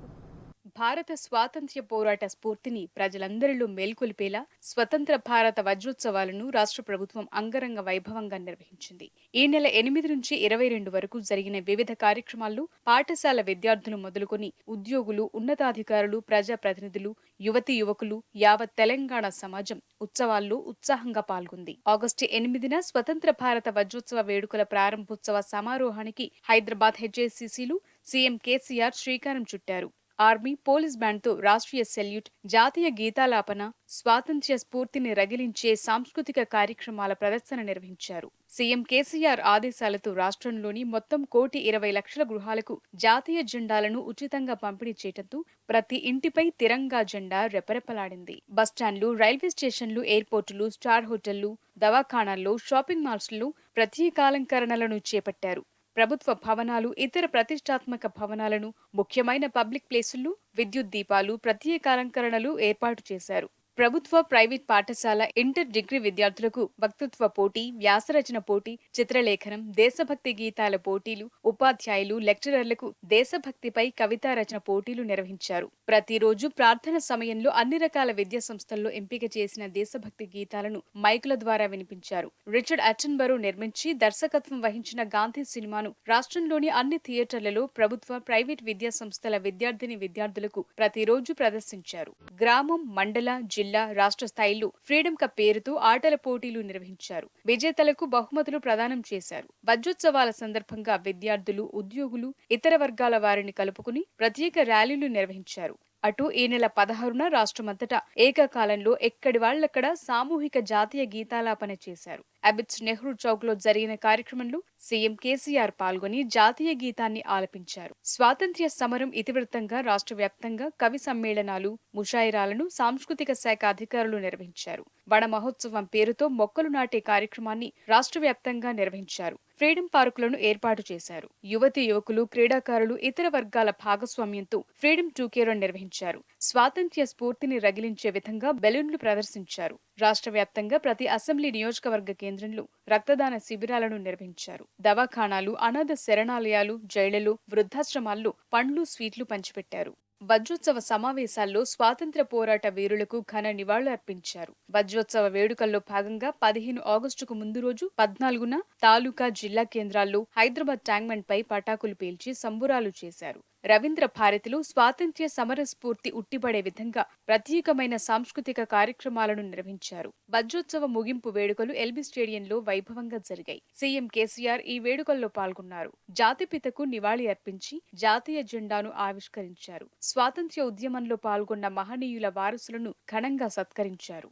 S3: భారత స్వాతంత్ర్య పోరాట స్ఫూర్తిని ప్రజలందరిలో మేల్కొల్పేలా స్వతంత్ర భారత వజ్రోత్సవాలను రాష్ట్ర ప్రభుత్వం అంగరంగ వైభవంగా నిర్వహించింది. ఈ నెల 8 నుంచి 22 వరకు జరిగిన వివిధ కార్యక్రమాల్లో పాఠశాల విద్యార్థులు మొదలుకొని ఉద్యోగులు, ఉన్నతాధికారులు, ప్రజాప్రతినిధులు, యువతీ యువకులు, యావత్ తెలంగాణ సమాజం ఉత్సవాల్లో ఉత్సాహంగా పాల్గొంది. ఆగస్టు 8న స్వతంత్ర భారత వజ్రోత్సవ వేడుకల ప్రారంభోత్సవ సమారోహానికి హైదరాబాద్ హెచ్ఏసీసీలు సీఎం కేసీఆర్ శ్రీకారం చుట్టారు. ఆర్మీ, పోలీస్ బ్యాండ్తో రాష్ట్రీయ సెల్యూట్, జాతీయ గీతాలాపన, స్వాతంత్ర్య స్ఫూర్తిని రగిలించే సాంస్కృతిక కార్యక్రమాల ప్రదర్శన నిర్వహించారు. సీఎం కేసీఆర్ ఆదేశాలతో రాష్ట్రంలోని మొత్తం 1,20,00,000 గృహాలకు జాతీయ జెండాలను ఉచితంగా పంపిణీ చేయడంతో ప్రతి ఇంటిపై తిరంగా జెండా రెపరెపలాడింది. బస్టాండ్లు, రైల్వే స్టేషన్లు, ఎయిర్పోర్టులు, స్టార్ హోటళ్లు, దవాఖానాల్లో, షాపింగ్ మాల్స్లో ప్రత్యేకాలంకరణలను చేపట్టారు. ప్రభుత్వ భవనాలు, ఇతర ప్రతిష్టాత్మక భవనాలను, ముఖ్యమైన పబ్లిక్ ప్లేసుల్లో విద్యుత్ దీపాలు, ప్రత్యేకాలంకరణలు ఏర్పాటు చేశారు. ప్రభుత్వ, ప్రైవేట్ పాఠశాల, ఇంటర్, డిగ్రీ విద్యార్థులకు వక్తృత్వ పోటీ, వ్యాసరచన పోటీ, చిత్రలేఖనం, దేశభక్తి గీతాల పోటీలు, ఉపాధ్యాయులు, లెక్చరర్లకు దేశభక్తిపై కవితా రచన పోటీలు నిర్వహించారు. ప్రతిరోజు ప్రార్థన సమయంలో అన్ని రకాల విద్యా సంస్థల్లో ఎంపిక చేసిన దేశభక్తి గీతాలను మైకుల ద్వారా వినిపించారు. రిచర్డ్ అటెన్బరో నిర్మించి దర్శకత్వం వహించిన గాంధీ సినిమాను రాష్ట్రంలోని అన్ని థియేటర్లలో ప్రభుత్వ, ప్రైవేట్ విద్యా సంస్థల విద్యార్థులకు ప్రతిరోజు ప్రదర్శించారు. గ్రామం, మండల, జిల్లా, రాష్ట్ర స్థాయిలో ఫ్రీడమ్ కప్ పేరుతో ఆటల పోటీలు నిర్వహించారు. విజేతలకు బహుమతులు ప్రదానం చేశారు. వజ్రోత్సవాల సందర్భంగా విద్యార్థులు, ఉద్యోగులు, ఇతర వర్గాల వారిని కలుపుకుని ప్రత్యేక ర్యాలీలు నిర్వహించారు. అటు ఈ నెల 16న రాష్ట్రమంతటా ఏకకాలంలో ఎక్కడి వాళ్లక్కడ సామూహిక జాతీయ గీతాలాపన చేశారు. అబిడ్స్ నెహ్రూ చౌక్ లో జరిగిన కార్యక్రమంలో సీఎం కేసీఆర్ పాల్గొని జాతీయ గీతాన్ని ఆలపించారు. స్వాతంత్ర్య సమరం ఇతివృత్తంగా రాష్ట్ర వ్యాప్తంగా కవి సమ్మేళనాలు, ముషాయిరాలను సాంస్కృతిక శాఖ అధికారులు నిర్వహించారు. వన మహోత్సవం పేరుతో మొక్కలు నాటే కార్యక్రమాన్ని రాష్ట్ర వ్యాప్తంగా నిర్వహించారు. ఫ్రీడమ్ పార్కులను ఏర్పాటు చేశారు. యువతీ యువకులు, క్రీడాకారులు, ఇతర వర్గాల భాగస్వామ్యంతో ఫ్రీడమ్ 2K రన్ నిర్వహించారు. స్వాతంత్ర్య స్ఫూర్తిని రగిలించే విధంగా బెలూన్లు ప్రదర్శించారు. రాష్ట్ర వ్యాప్తంగా ప్రతి అసెంబ్లీ నియోజకవర్గ కేంద్రంలో రక్తదాన శిబిరాలను నిర్వహించారు. దవాఖానాలు, అనాథ శరణాలయాలు, జైళ్లలో, వృద్ధాశ్రమాల్లో పండ్లు, స్వీట్లు పంచిపెట్టారు. వజ్రోత్సవ సమావేశాల్లో స్వాతంత్ర్య పోరాట వీరులకు ఘన నివాళులు అర్పించారు. వజ్రోత్సవ వేడుకల్లో భాగంగా 15 ఆగస్టుకు ముందు రోజు 14న తాలూకా, జిల్లా కేంద్రాల్లో హైదరాబాద్ ట్యాంక్మెంట్ పై పటాకులు పేల్చి సంబురాలు చేశారు. రవీంద్ర భారతిలో స్వాతంత్ర్య సమర స్ఫూర్తి ఉట్టిపడే విధంగా ప్రత్యేకమైన సాంస్కృతిక కార్యక్రమాలను నిర్వహించారు. వజ్రోత్సవ ముగింపు వేడుకలు ఎల్బీ స్టేడియంలో వైభవంగా జరిగాయి. సీఎం కేసీఆర్ ఈ వేడుకల్లో పాల్గొన్నారు. జాతిపితకు నివాళి అర్పించి జాతీయ జెండాను ఆవిష్కరించారు. స్వాతంత్ర్య ఉద్యమంలో పాల్గొన్న మహనీయుల వారసులను ఘనంగా సత్కరించారు.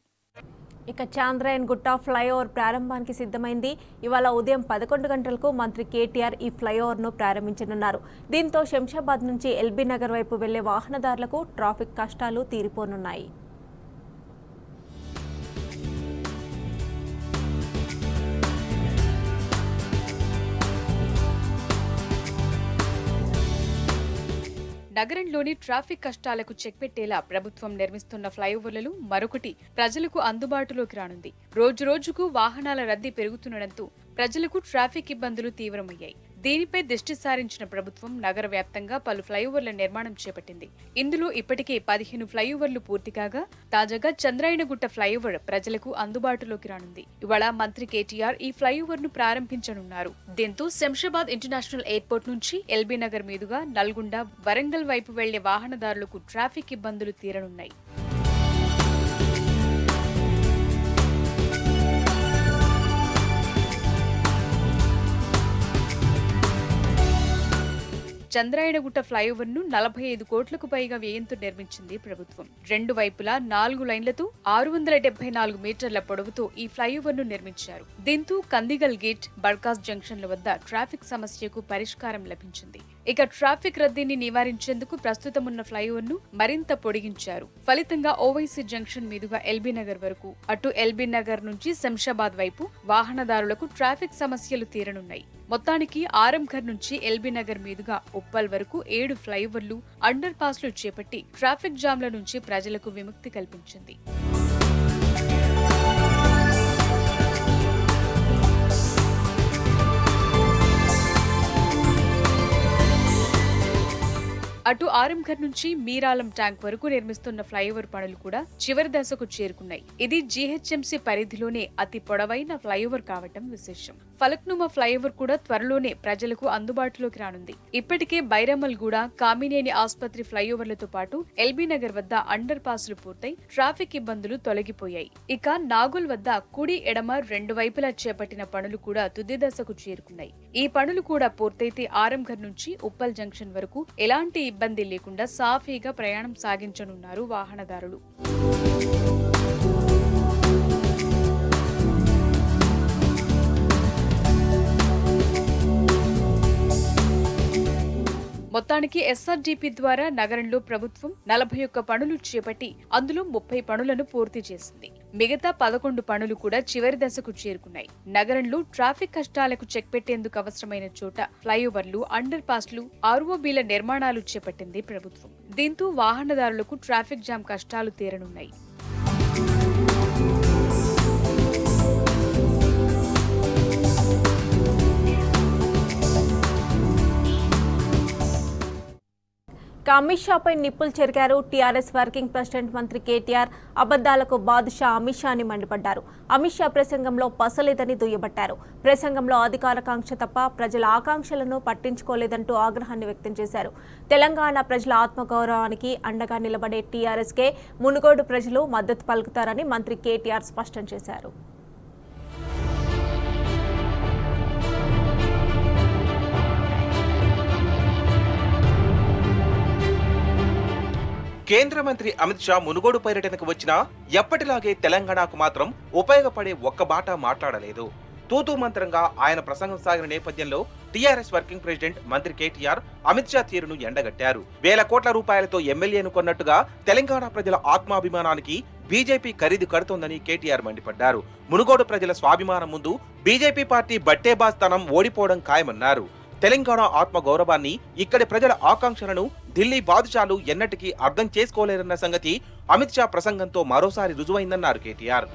S7: ఇక చాంద్రాయన్ గుట్ట ఫ్లైఓవర్ ప్రారంభానికి సిద్ధమైంది. ఇవాళ ఉదయం 11 గంటలకు మంత్రి కేటీఆర్ ఈ ఫ్లైఓవర్ను ప్రారంభించనున్నారు. దీంతో శంషాబాద్ నుంచి ఎల్బీ నగర్ వైపు వెళ్లే వాహనదారులకు ట్రాఫిక్ కష్టాలు తీరిపోనున్నాయి.
S3: నగరంలోని ట్రాఫిక్ కష్టాలకు చెక్ పెట్టేలా ప్రభుత్వం నిర్మిస్తున్న ఫ్లైఓవర్లలో మరొకటి ప్రజలకు అందుబాటులోకి రానుంది. రోజురోజుకు వాహనాల రద్దీ పెరుగుతుండటంతో ప్రజలకు ట్రాఫిక్ ఇబ్బందులు తీవ్రమయ్యాయి. దీనిపై దృష్టి సారించిన ప్రభుత్వం నగర వ్యాప్తంగా పలు ఫ్లైఓవర్ల నిర్మాణం చేపట్టింది. ఇందులో ఇప్పటికే 15 ఫ్లైఓవర్లు పూర్తి కాగా తాజాగా చంద్రాయణగుట్ట ఫ్లైఓవర్ ప్రజలకు అందుబాటులోకి రానుంది. ఇవాళ మంత్రి కేటీఆర్ ఈ ఫ్లైఓవర్ ను ప్రారంభించనున్నారు. దీంతో శంషాబాద్ ఇంటర్నేషనల్ ఎయిర్పోర్ట్ నుంచి ఎల్బీ నగర్ మీదుగా నల్గొండ, వరంగల్ వైపు వెళ్లే వాహనదారులకు ట్రాఫిక్ ఇబ్బందులు తీరనున్నాయి. చంద్రాయణగుట్ట ఫ్లైఓవర్ ను 45 కోట్లకు పైగా వ్యయంతో నిర్మించింది ప్రభుత్వం. 2 వైపులా 4 లైన్లతో 674 మీటర్ల పొడవుతో ఈ ఫ్లైఓవర్ ను నిర్మించారు. దీంతో కందిగల్ గేట్, బర్కాస్ జంక్షన్ల వద్ద ట్రాఫిక్ సమస్యకు పరిష్కారం లభించింది. ఇక ట్రాఫిక్ రద్దీని నివారించేందుకు ప్రస్తుతం ఉన్న ఫ్లైఓవర్ ను మరింత పొడిగించారు. ఫలితంగా ఓవైసీ జంక్షన్ మీదుగా ఎల్బీ నగర్ వరకు, అటు ఎల్బీ నగర్ నుంచి శంషాబాద్ వైపు వాహనదారులకు ట్రాఫిక్ సమస్యలు తీరనున్నాయి. మొత్తానికి ఆరంఘర్ నుంచి ఎల్బీ నగర్ మీదుగా ఉప్పల్ వరకు 7 ఫ్లైఓవర్లు, అండర్ పాస్లు చేపట్టి ట్రాఫిక్ జామ్ల నుంచి ప్రజలకు విముక్తి కల్పించింది. అటు ఆరంఘర్ నుంచి మీరాలం ట్యాంక్ వరకు నిర్మిస్తున్న ఫ్లైఓవర్ పనులు కూడా చివరి దశకు చేరుకున్నాయి. ఇది జీహెచ్ఎంసీ పరిధిలోనే అతి పొడవైన ఫ్లైఓవర్ కావటం విశేషం. ఫలక్నుమా ఫ్లైఓవర్ కూడా త్వరలోనే ప్రజలకు అందుబాటులోకి రానుంది. ఇప్పటికే బైరమల్గూడ, కామినేని ఆసుపత్రి ఫ్లైఓవర్లతో పాటు ఎల్బీ నగర్ వద్ద అండర్ పాస్లు పూర్తయి ట్రాఫిక్ ఇబ్బందులు తొలగిపోయాయి. ఇక నాగోల్ వద్ద కుడి, ఎడమ 2 వైపులా చేపట్టిన పనులు కూడా తుది దశకు చేరుకున్నాయి. ఈ పనులు కూడా పూర్తయితే ఆరంఘర్ నుంచి ఉప్పల్ జంక్షన్ వరకు ఎలాంటి ఇబ్బంది లేకుండా సాఫీగా ప్రయాణం సాగించనున్నారు వాహనదారులు. మొత్తానికి ఎస్ఆర్డీపీ ద్వారా నగరంలో ప్రభుత్వం 41 పనులు చేపట్టి అందులో 30 పనులను పూర్తి చేసింది. మిగతా 11 పనులు కూడా చివరి దశకు చేరుకున్నాయి. నగరంలో ట్రాఫిక్ కష్టాలకు చెక్ పెట్టేందుకు అవసరమైన చోట ఫ్లైఓవర్లు, అండర్ పాస్లు, ఆర్ఓబీల నిర్మాణాలు చేపట్టింది ప్రభుత్వం. దీంతో వాహనదారులకు ట్రాఫిక్ జామ్ కష్టాలు తీరనున్నాయి.
S7: అమిత్ షాపై నిప్పులు చెరిగారు టీఆర్ఎస్ వర్కింగ్ ప్రెసిడెంట్ మంత్రి కేటీఆర్. అబద్దాలకు బాదుషా అమిత్ షా అని మండిపడ్డారు. అమిత్ షా ప్రసంగంలో పసలేదని దుయ్యబట్టారు. ప్రసంగంలో అధికారకాంక్ష తప్ప ప్రజల ఆకాంక్షలను పట్టించుకోలేదంటూ ఆగ్రహాన్ని వ్యక్తం చేశారు. తెలంగాణ ప్రజల ఆత్మగౌరవానికి అండగా నిలబడే టీఆర్ఎస్కే మునుగోడు ప్రజలు మద్దతు పలుకుతారని మంత్రి కేటీఆర్ స్పష్టం చేశారు.
S6: కేంద్ర మంత్రి అమిత్ షా మునుగోడు పర్యటనకు వచ్చినా ఎప్పటిలాగే తెలంగాణకు మాత్రం ఉపయోగపడే ఒక్క బాట మాట్లాడలేదు. తూతూ మంత్రంగా ఆయన ప్రసంగం సాగిన నేపథ్యంలో టీఆర్ఎస్ వర్కింగ్ ప్రెసిడెంట్ మంత్రి కేటీఆర్ అమిత్ షా తీరును ఎండగట్టారు. వేల కోట్ల రూపాయలతో ఎమ్మెల్యేను కొన్నట్టుగా తెలంగాణ ప్రజల ఆత్మాభిమానానికి బీజేపీ ఖరీదు కడుతోందని కేటీఆర్ మండిపడ్డారు. మునుగోడు ప్రజల స్వాభిమానం ముందు బీజేపీ పార్టీ బట్టేబాస్తనం ఓడిపోవడం ఖాయమన్నారు. తెలంగాణ ఆత్మ గౌరవాన్ని, ఇక్కడి ప్రజల ఆకాంక్షలను ఢిల్లీ బాదుషాలు ఎన్నటికీ అర్థం చేసుకోలేరన్న సంగతి అమిత్ షా ప్రసంగంతో మరోసారి రుజువైందన్నారు కేటీఆర్.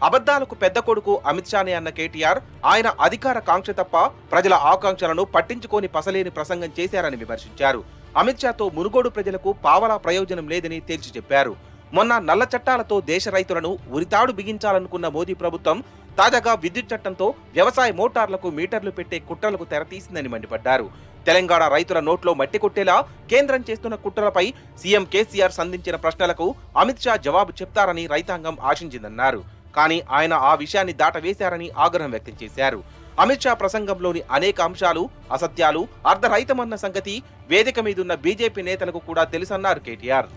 S6: అబద్దాలకు పెద్ద కొడుకు అమిత్ షానే అన్న కేటీఆర్ ఆయన అధికార కాంక్ష తప్ప ప్రజల ఆకాంక్షలను పట్టించుకోని పసలేని ప్రసంగం చేశారని విమర్శించారు. అమిత్ షాతో మునుగోడు ప్రజలకు పావలా ప్రయోజనం లేదని తేల్చి చెప్పారు. మొన్న నల్ల చట్టాలతో దేశ రైతులను ఉరితాడు బిగించాలనుకున్న మోదీ ప్రభుత్వం తాజాగా విద్యుత్ చట్టంతో వ్యవసాయ మోటార్లకు మీటర్లు పెట్టే కుట్రలకు తెరతీసిందని మండిపడ్డారు. తెలంగాణ రైతుల నోట్లో మట్టి కొట్టేలా కేంద్రం చేస్తున్న కుట్రలపై సీఎం కేసీఆర్ సంధించిన ప్రశ్నలకు అమిత్ షా జవాబు చెప్తారని రైతాంగం ఆశించిందన్నారు. కానీ ఆయన ఆ విషయాన్ని దాటవేశారని ఆగ్రహం వ్యక్తం చేశారు. అమిత్ షా ప్రసంగంలోని అనేక అంశాలు అసత్యాలు, అర్ధరహితమన్న సంగతి వేదిక మీదున్న బీజేపీ నేతలకు కూడా తెలుసన్నారు కేటీఆర్.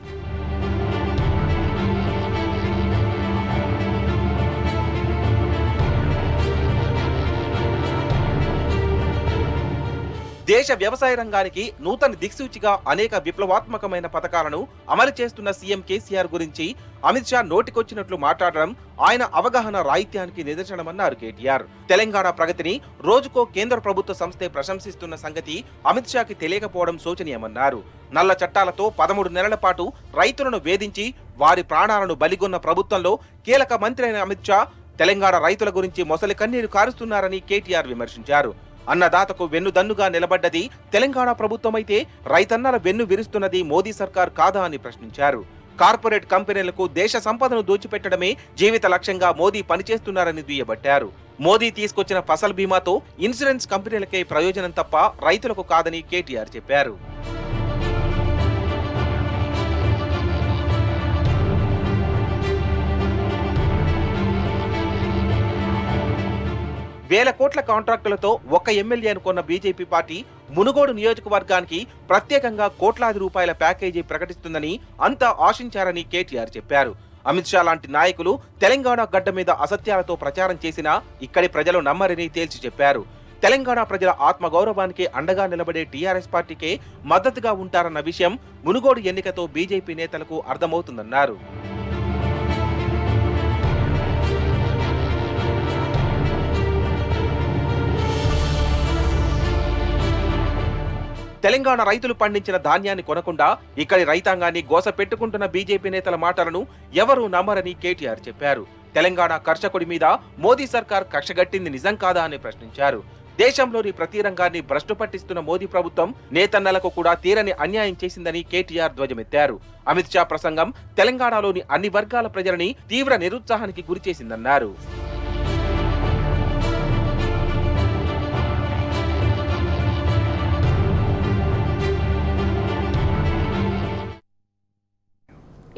S6: దేశ వ్యవసాయ రంగానికి నూతన దిక్సూచిగా అనేక విప్లవాత్మకమైన పథకాలను అమలు చేస్తున్న సీఎం కేసీఆర్ గురించి అమిత్ షా నోటికొచ్చినట్లు మాట్లాడడం ఆయన అవగాహన రాహిత్యానికి నిదర్శనమన్నారు కేటీఆర్. తెలంగాణ ప్రగతిని రోజుకో కేంద్ర ప్రభుత్వ సంస్థే ప్రశంసిస్తున్న సంగతి అమిత్ షాకి తెలియకపోవడం శోచనీయమన్నారు. నల్ల చట్టాలతో 13 నెలల పాటు రైతులను వేధించి వారి ప్రాణాలను బలిగొన్న ప్రభుత్వంలో కీలక మంత్రి అయిన అమిత్ షా తెలంగాణ రైతుల గురించి మొసలి కన్నీరు కారుస్తున్నారని కేటీఆర్ విమర్శించారు. అన్నదాతకు వెన్నుదన్నుగా నిలబడ్డది తెలంగాణ ప్రభుత్వమైతే రైతన్నల వెన్ను విరుస్తున్నది మోదీ సర్కార్ కాదా అని ప్రశ్నించారు. కార్పొరేట్ కంపెనీలకు దేశ సంపదను దోచిపెట్టడమే జీవిత లక్ష్యంగా మోదీ పనిచేస్తున్నారని దుయ్యబట్టారు. మోదీ తీసుకొచ్చిన ఫసల్ బీమాతో ఇన్సూరెన్స్ కంపెనీలకే ప్రయోజనం తప్ప రైతులకు కాదని కేటీఆర్ చెప్పారు. వేల కోట్ల కాంట్రాక్టులతో ఒక్క ఎమ్మెల్యేను కొన్న బీజేపీ పార్టీ మునుగోడు నియోజకవర్గానికి ప్రత్యేకంగా కోట్లాది రూపాయల ప్యాకేజీ ప్రకటిస్తుందని అంతా ఆశించారని కేటీఆర్ చెప్పారు. అమిత్ షా లాంటి నాయకులు తెలంగాణ గడ్డ మీద అసత్యాలతో ప్రచారం చేసినా ఇక్కడి ప్రజలు నమ్మరని తేల్చి చెప్పారు. తెలంగాణ ప్రజల ఆత్మగౌరవానికి అండగా నిలబడే టీఆర్ఎస్ పార్టీకే మద్దతుగా ఉంటారన్న విషయం మునుగోడు ఎన్నికతో బీజేపీ నేతలకు అర్థమవుతుందన్నారు. తెలంగాణ రైతులు పండించిన ధాన్యాన్ని కొనకుండా ఇక్కడి రైతాంగాన్ని గోస పెట్టుకుంటున్న బీజేపీ నేతల మాటలను ఎవరూ నమ్మరని కేటీఆర్ చెప్పారు. తెలంగాణ కర్షకుడి మీద మోదీ సర్కార్ కక్షగట్టింది నిజం కాదా అని ప్రశ్నించారు. దేశంలోని ప్రతి రంగాన్ని భ్రష్టు పట్టిస్తున్న మోదీ ప్రభుత్వం నేతన్నలకు కూడా తీరని అన్యాయం చేసిందని కేటీఆర్ ధ్వజమెత్తారు. అమిత్ షా ప్రసంగం తెలంగాణలోని అన్ని వర్గాల ప్రజలని తీవ్ర నిరుత్సాహానికి గురిచేసిందన్నారు.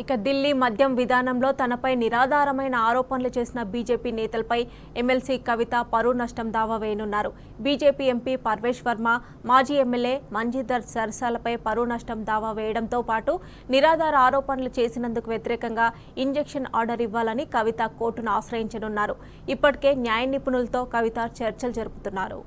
S7: ఇక ఇక ఢిల్లీ మద్యం విధానంలో తనపై నిరాధారమైన ఆరోపణలు చేసిన బీజేపీ నేతలపై ఎమ్మెల్సీ కవిత పరువు నష్టం దావా వేయనున్నారు. బీజేపీ ఎంపీ పర్వేష్ వర్మ, మాజీ ఎమ్మెల్యే మంజీధర్ సరసాలపై పరువు నష్టం దావా వేయడంతో పాటు నిరాధార ఆరోపణలు చేసినందుకు వ్యతిరేకంగా ఇంజెక్షన్ ఆర్డర్ ఇవ్వాలని కవిత కోర్టును ఆశ్రయించనున్నారు. ఇప్పటికే న్యాయ నిపుణులతో కవిత చర్చలు జరుపుతున్నారు.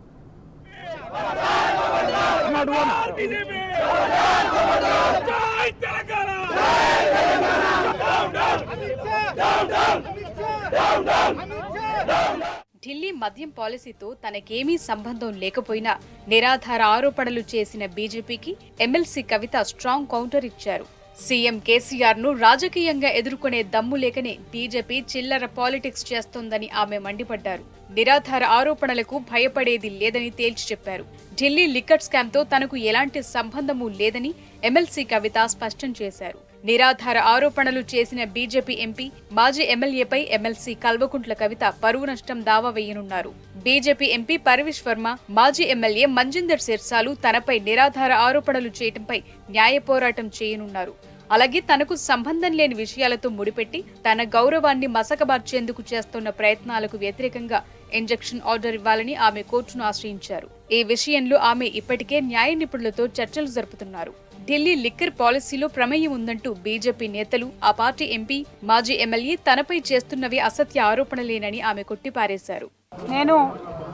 S3: ఢిల్లీ మద్యం పాలసీతో తనకేమీ సంబంధం లేకపోయినా నిరాధార ఆరోపణలు చేసిన బీజేపీకి ఎమ్మెల్సీ కవిత స్ట్రాంగ్ కౌంటర్ ఇచ్చారు. సీఎం కేసీఆర్ ను రాజకీయంగా ఎదుర్కొనే దమ్ము లేకనే బీజేపీ చిల్లర పాలిటిక్స్ చేస్తోందని ఆమె మండిపడ్డారు. నిరాధార ఆరోపణలకు భయపడేది లేదని తేల్చి చెప్పారు. ఢిల్లీ లిక్కర్ స్కామ్ తో తనకు ఎలాంటి సంబంధమూ లేదని ఎమ్మెల్సీ కవిత స్పష్టం చేశారు. నిరాధార ఆరోపణలు చేసిన బీజేపీ ఎంపీ, మాజీ ఎమ్మెల్యేపై ఎమ్మెల్సీ కల్వకుంట్ల కవిత పరువు నష్టం దావా వేయనున్నారు. బీజేపీ ఎంపీ పర్వేష్ వర్మ, మాజీ ఎమ్మెల్యే మంజిందర్ సిర్సాలు తనపై నిరాధార ఆరోపణలు చేయడంపై న్యాయ పోరాటం చేయనున్నారు. అలాగే తనకు సంబంధం లేని విషయాలతో ముడిపెట్టి తన గౌరవాన్ని మసకబార్చేందుకు చేస్తున్న ప్రయత్నాలకు వ్యతిరేకంగా ఇంజెక్షన్ ఆర్డర్ ఇవ్వాలని ఆమె కోర్టును ఆశ్రయించారు. ఈ విషయంలో ఆమె ఇప్పటికే న్యాయ నిపుణులతో చర్చలు జరుపుతున్నారు. ఢిల్లీ లిక్కర్ పాలసీలో ప్రమేయం ఉందంటూ బీజేపీ నేతలు, ఆ పార్టీ ఎంపీ, మాజీ ఎమ్మెల్యే తనపై చేస్తున్నవి అసత్య ఆరోపణలేనని ఆమె కొట్టిపారేశారు.
S8: నేను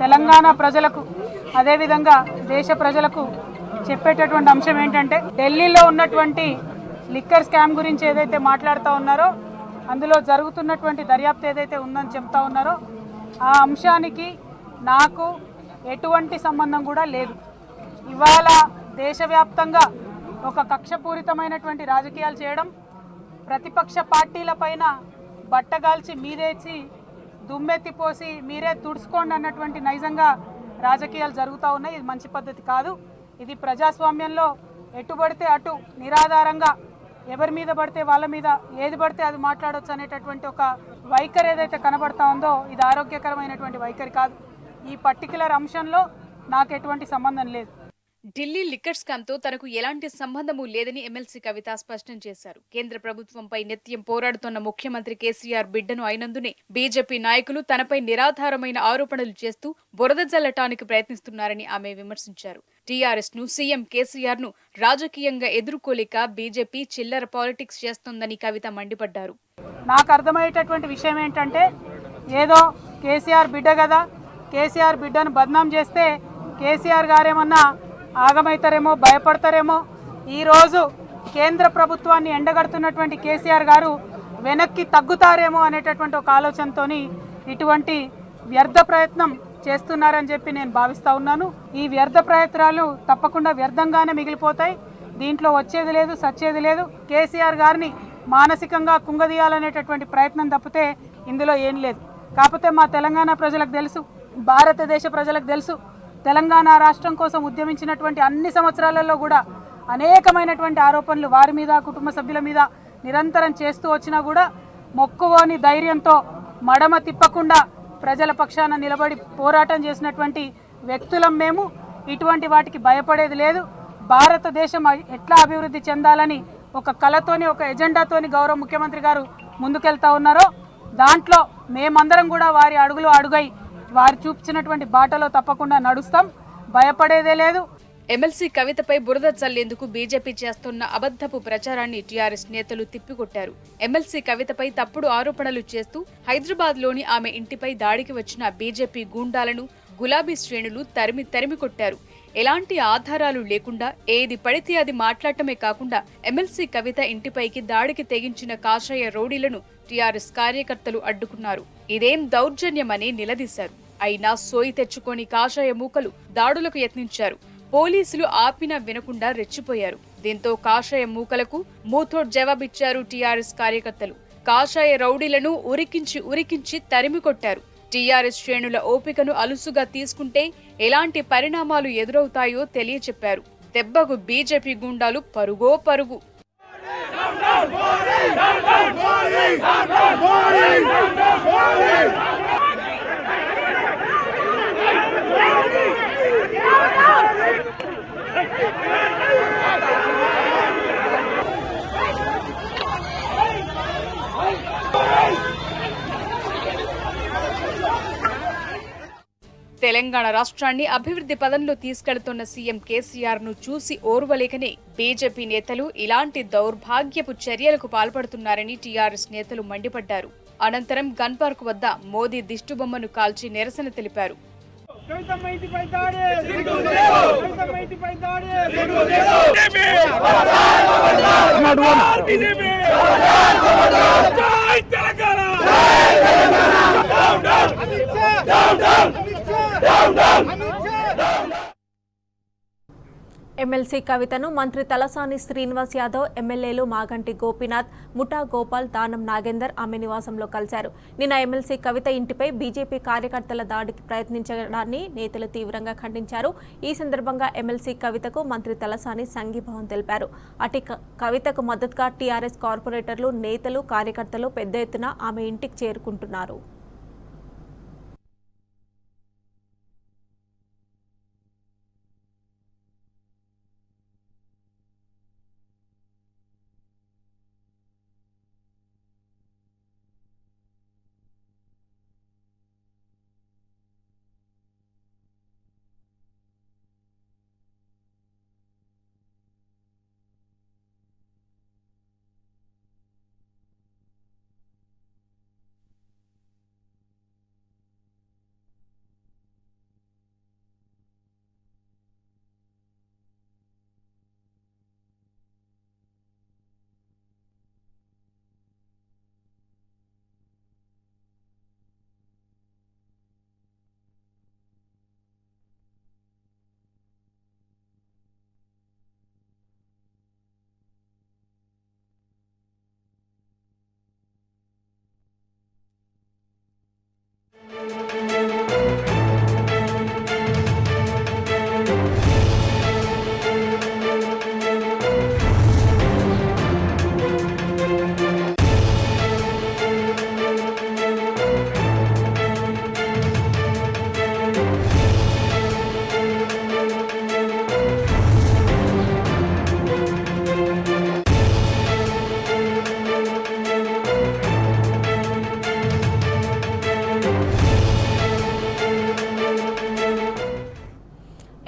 S8: తెలంగాణ ప్రజలకు, అదేవిధంగా దేశ ప్రజలకు చెప్పేటటువంటి అంశం ఏంటంటే, ఢిల్లీలో ఉన్నటువంటి లిక్కర్ స్కామ్ గురించి ఏదైతే మాట్లాడుతూ ఉన్నారో, అందులో జరుగుతున్నటువంటి దర్యాప్తు ఏదైతే ఉందని చెప్తా ఉన్నారో, ఆ అంశానికి నాకు ఎటువంటి సంబంధం కూడా లేదు. ఇవాళ దేశవ్యాప్తంగా ఒక కక్షపూరితమైనటువంటి రాజకీయాలు చేయడం, ప్రతిపక్ష పార్టీల పైన బట్టగాల్చి మీదేసి దుమ్మెత్తిపోసి మీరే తుడుచుకోండి అన్నటువంటి నైజంగా రాజకీయాలు జరుగుతూ ఉన్నాయి. ఇది మంచి పద్ధతి కాదు. ఇది ప్రజాస్వామ్యంలో ఎటు పడితే అటు నిరాధారంగా ఎవరి మీద పడితే వాళ్ళ మీద ఏది పడితే అది మాట్లాడవచ్చు అనేటటువంటి ఒక వైఖరి ఏదైతే కనబడతా ఉందో, ఇది ఆరోగ్యకరమైనటువంటి వైఖరి కాదు. ఈ పర్టికులర్ అంశంలో నాకు ఎటువంటి సంబంధం లేదు.
S3: ఢిల్లీ లిక్కర్ స్కామ్ తో తనకు ఎలాంటి సంబంధమూ లేదని ఎమ్మెల్సీ కవిత స్పష్టం చేశారు. కేంద్ర ప్రభుత్వంపై నిత్యం పోరాడుతున్న ముఖ్యమంత్రి కేసీఆర్ బిడ్డను అయినందునే బీజేపీ నాయకులు తనపై నిరాధారమైన ఆరోపణలు చేస్తూ బురద జల్లటానికి ప్రయత్నిస్తున్నారని ఆమె విమర్శించారు. టీఆర్ఎస్ ను, సీఎం కేసీఆర్ ను రాజకీయంగా ఎదుర్కోలేక బీజేపీ చిల్లర పాలిటిక్స్ చేస్తోందని కవిత మండిపడ్డారు.
S8: నాకు అర్థమయ్యేటటువంటి విషయం ఏంటంటే, ఏదో కేసీఆర్ బిడ్డ కదా, కేసీఆర్ బిడ్డను బద్నాం చేస్తే కేసీఆర్ గారేమన్నా ఆగమవుతారేమో, భయపడతారేమో, ఈరోజు కేంద్ర ప్రభుత్వాన్ని ఎండగడుతున్నటువంటి కేసీఆర్ గారు వెనక్కి తగ్గుతారేమో అనేటటువంటి ఒక ఆలోచనతో ఇటువంటి వ్యర్థ ప్రయత్నం చేస్తున్నారని చెప్పి నేను భావిస్తూ ఉన్నాను. ఈ వ్యర్థ ప్రయత్నాలు తప్పకుండా వ్యర్థంగానే మిగిలిపోతాయి. దీంట్లో వచ్చేది లేదు, సచ్చేది లేదు. కేసీఆర్ గారిని మానసికంగా కుంగదీయాలనేటటువంటి ప్రయత్నం తప్పితే ఇందులో ఏం లేదు. కాకపోతే మా తెలంగాణ ప్రజలకు తెలుసు, భారతదేశ ప్రజలకు తెలుసు, తెలంగాణ రాష్ట్రం కోసం ఉద్యమించినటువంటి అన్ని సంవత్సరాలలో కూడా అనేకమైనటువంటి ఆరోపణలు వారి మీద, కుటుంబ సభ్యుల మీద నిరంతరం చేస్తూ వచ్చినా కూడా మొక్కువోని ధైర్యంతో మడమ తిప్పకుండా ప్రజల పక్షాన నిలబడి పోరాటం చేసినటువంటి వ్యక్తులం మేము. ఇటువంటి వాటికి భయపడేది లేదు. భారతదేశం ఎట్లా అభివృద్ధి చెందాలని ఒక కళతోని, ఒక ఎజెండాతోని గౌరవ ముఖ్యమంత్రి గారు ముందుకెళ్తా ఉన్నారో, దాంట్లో మేమందరం కూడా వారి అడుగులో అడుగై వారు చూపించినటువంటి బాటలో తప్పకుండా నడుస్తాం. భయపడేదే లేదు.
S3: ఎమ్మెల్సీ కవితపై బురద చల్లేందుకు బీజేపీ చేస్తున్న అబద్ధపు ప్రచారాన్ని టీఆర్ఎస్ నేతలు తిప్పికొట్టారు. ఎమ్మెల్సీ కవితపై తప్పుడు ఆరోపణలు చేస్తూ హైదరాబాద్లోని ఆమె ఇంటిపై దాడికి వచ్చిన బీజేపీ గూండాలను గులాబీ శ్రేణులు తరిమి కొట్టారు. ఎలాంటి ఆధారాలు లేకుండా ఏది పడితే అది మాట్లాడటమే కాకుండా ఎమ్మెల్సీ కవిత ఇంటిపైకి దాడికి తెగించిన కాషాయ రౌడీలను టీఆర్ఎస్ కార్యకర్తలు అడ్డుకున్నారు. ఇదేం దౌర్జన్యమని నిలదీశారు. అయినా సోయి తెచ్చుకొని కాషాయ మూకలు దాడులకు యత్నించారు. పోలీసులు ఆపినా వినకుండా రెచ్చిపోయారు. దీంతో కాషాయ మూకలకు మూతోడ్ జవాబిచ్చారు టీఆర్ఎస్ కార్యకర్తలు. కాషాయ రౌడీలను ఉరికించి తరిమి కొట్టారు. టీఆర్ఎస్ శ్రేణుల ఓపికను అలుసుగా తీసుకుంటే ఎలాంటి పరిణామాలు ఎదురవుతాయో తెలియచెప్పారు. దెబ్బకు బీజేపీ గుండాలు పరుగో పరుగు. తెలంగాణ రాష్ట్రాన్ని అభివృద్ధి పదంలో తీసుకెళ్తున్న సీఎం కేసీఆర్ ను చూసి ఓర్వలేకనే బీజేపీ నేతలు ఇలాంటి దౌర్భాగ్యపు చర్యలకు పాల్పడుతున్నారని టీఆర్ఎస్ నేతలు మండిపడ్డారు. అనంతరం గన్ పార్క్ వద్ద మోదీ దిష్టిబొమ్మను కాల్చి నిరసన తెలిపారు.
S7: ఎమ్మెల్సీ కవితను మంత్రి తలసాని శ్రీనివాస్ యాదవ్, ఎమ్మెల్యేలు మాగంటి గోపీనాథ్, ముఠా గోపాల్, దానం నాగేందర్ ఆమె నివాసంలో కలిశారు. నిన్న ఎమ్మెల్సీ కవిత ఇంటిపై బీజేపీ కార్యకర్తల దాడికి ప్రయత్నించడాన్ని నేతలు తీవ్రంగా ఖండించారు. ఈ సందర్భంగా ఎమ్మెల్సీ కవితకు మంత్రి తలసాని సంఘీభావం తెలిపారు. అటు కవితకు మద్దతుగా టీఆర్ఎస్ కార్పొరేటర్లు, నేతలు, కార్యకర్తలు పెద్ద ఎత్తున ఆమె ఇంటికి చేరుకుంటున్నారు.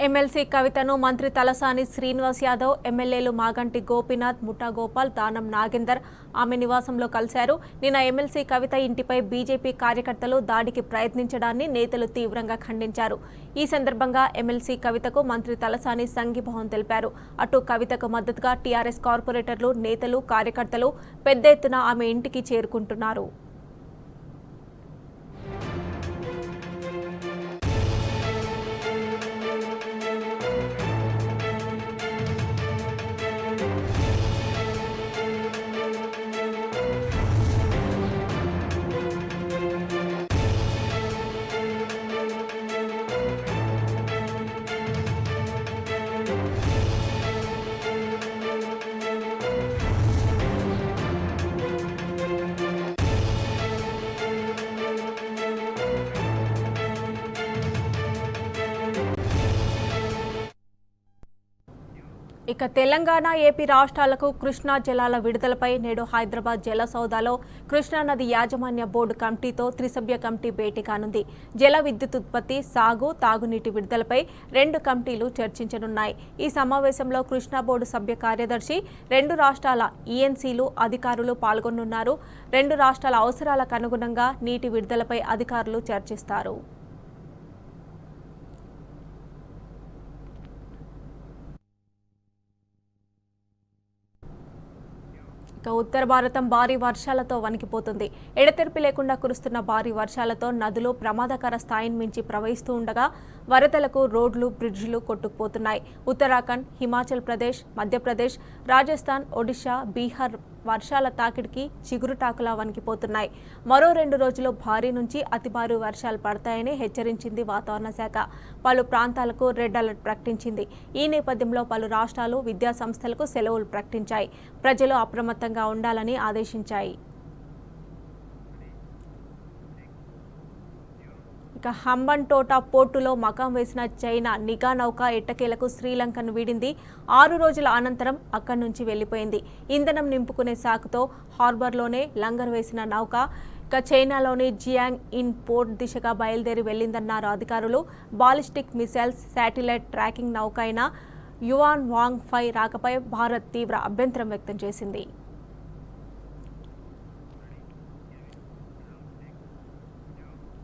S7: ఎమ్మెల్సీ కవితను మంత్రి తలసాని శ్రీనివాస్ యాదవ్, ఎమ్మెల్యేలు మాగంటి గోపీనాథ్, ముఠా గోపాల్, దానం నాగేందర్ ఆమె నివాసంలో కలిశారు. నిన్న ఎమ్మెల్సీ కవిత ఇంటిపై బీజేపీ కార్యకర్తలు దాడికి ప్రయత్నించడాన్ని నేతలు తీవ్రంగా ఖండించారు. ఈ సందర్భంగా ఎమ్మెల్సీ కవితకు మంత్రి తలసాని సంఘీభావం తెలిపారు. అటు కవితకు మద్దతుగా టీఆర్ఎస్ కార్పొరేటర్లు, నేతలు, కార్యకర్తలు పెద్ద ఎత్తున ఆమె ఇంటికి చేరుకుంటున్నారు. ఇక తెలంగాణ, ఏపీ రాష్ట్రాలకు కృష్ణా జలాల విడుదలపై నేడు హైదరాబాద్ జల సౌదాలో కృష్ణానది యాజమాన్య బోర్డు కమిటీతో త్రిసభ్య కమిటీ భేటీ కానుంది. జల విద్యుత్ ఉత్పత్తి, సాగు, తాగునీటి విడుదలపై 2 కమిటీలు చర్చించనున్నాయి. ఈ సమావేశంలో కృష్ణా బోర్డు సభ్య కార్యదర్శి, 2 రాష్ట్రాల ఈఎన్సీలు, అధికారులు పాల్గొనున్నారు. 2 రాష్ట్రాల అవసరాలకు అనుగుణంగా నీటి విడుదలపై అధికారులు చర్చిస్తారు. ఉత్తర భారతం భారీ వర్షాలతో వణికిపోతుంది. ఎడతెరిపి లేకుండా కురుస్తున్న భారీ వర్షాలతో నదులు ప్రమాదకర స్థాయిని మించి ప్రవహిస్తూ ఉండగా వరదలకు రోడ్లు, బ్రిడ్జిలు కొట్టుకుపోతున్నాయి. ఉత్తరాఖండ్, హిమాచల్ ప్రదేశ్, మధ్యప్రదేశ్, రాజస్థాన్, ఒడిశా, బీహార్ వర్షాల తాకిడికి చిగురుటాకులా వణికిపోతున్నాయి. మరో 2 రోజులు భారీ నుంచి అతి భారీ వర్షాలు పడతాయని హెచ్చరించింది వాతావరణ శాఖ. పలు ప్రాంతాలకు రెడ్ అలర్ట్ ప్రకటించింది. ఈ నేపథ్యంలో పలు రాష్ట్రాలు, విద్యా సంస్థలకు సెలవులు ప్రకటించాయి. ప్రజలు అప్రమత్తంగా ఉండాలని ఆదేశించాయి. ఇక హంబన్టోటా పోర్టులో మకాం వేసిన చైనా నిఘా నౌక ఎట్టకేలకు శ్రీలంకను వీడింది. 6 రోజుల అనంతరం అక్కడి నుంచి వెళ్లిపోయింది. ఇంధనం నింపుకునే సాకుతో హార్బర్లోనే లంగర్ వేసిన నౌక ఇక చైనాలోని జియాంగ్ ఇన్ పోర్ట్ దిశగా బయలుదేరి వెళ్లిందన్నారు అధికారులు. బాలిస్టిక్ మిసైల్స్, శాటిలైట్ ట్రాకింగ్ నౌక అయిన యువాన్ వాంగ్ ఫై రాకపై భారత్ తీవ్ర అభ్యంతరం వ్యక్తం చేసింది.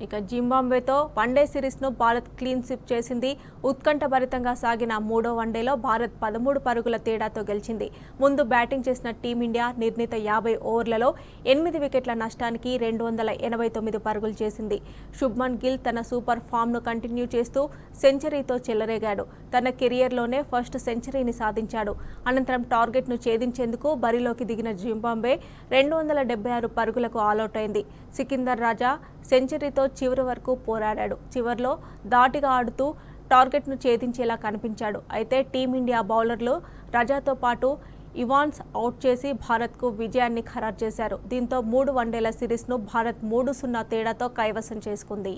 S7: ఇక జింబాబ్వేతో వన్డే సిరీస్ను భారత్ క్లీన్ స్వీప్ చేసింది. ఉత్కంఠభరితంగా సాగిన మూడో వన్డేలో భారత్ 13 పరుగుల తేడాతో గెలిచింది. ముందు బ్యాటింగ్ చేసిన టీమిండియా నిర్ణీత 50 ఓవర్లలో 8 వికెట్ల నష్టానికి 289 పరుగులు చేసింది. శుభ్మన్ గిల్ తన సూపర్ ఫామ్ను కంటిన్యూ చేస్తూ సెంచరీతో చెలరేగాడు. తన కెరియర్లోనే ఫస్ట్ సెంచరీని సాధించాడు. అనంతరం టార్గెట్ను ఛేదించేందుకు బరిలోకి దిగిన జింబాబ్వే 276 పరుగులకు ఆలౌట్ అయింది. సికిందర్ రాజా సెంచరీతో చివరి వరకు పోరాడాడు. చివర్లో ధాటిగా ఆడుతూ టార్గెట్ను ఛేదించేలా కనిపించాడు. అయితే టీమిండియా బౌలర్లు రజాతో పాటు ఇవాన్స్ అవుట్ చేసి భారత్కు విజయాన్ని ఖరారు చేశారు. దీంతో 3 వన్డేల సిరీస్ను భారత్ 3-0 తేడాతో కైవసం చేసుకుంది.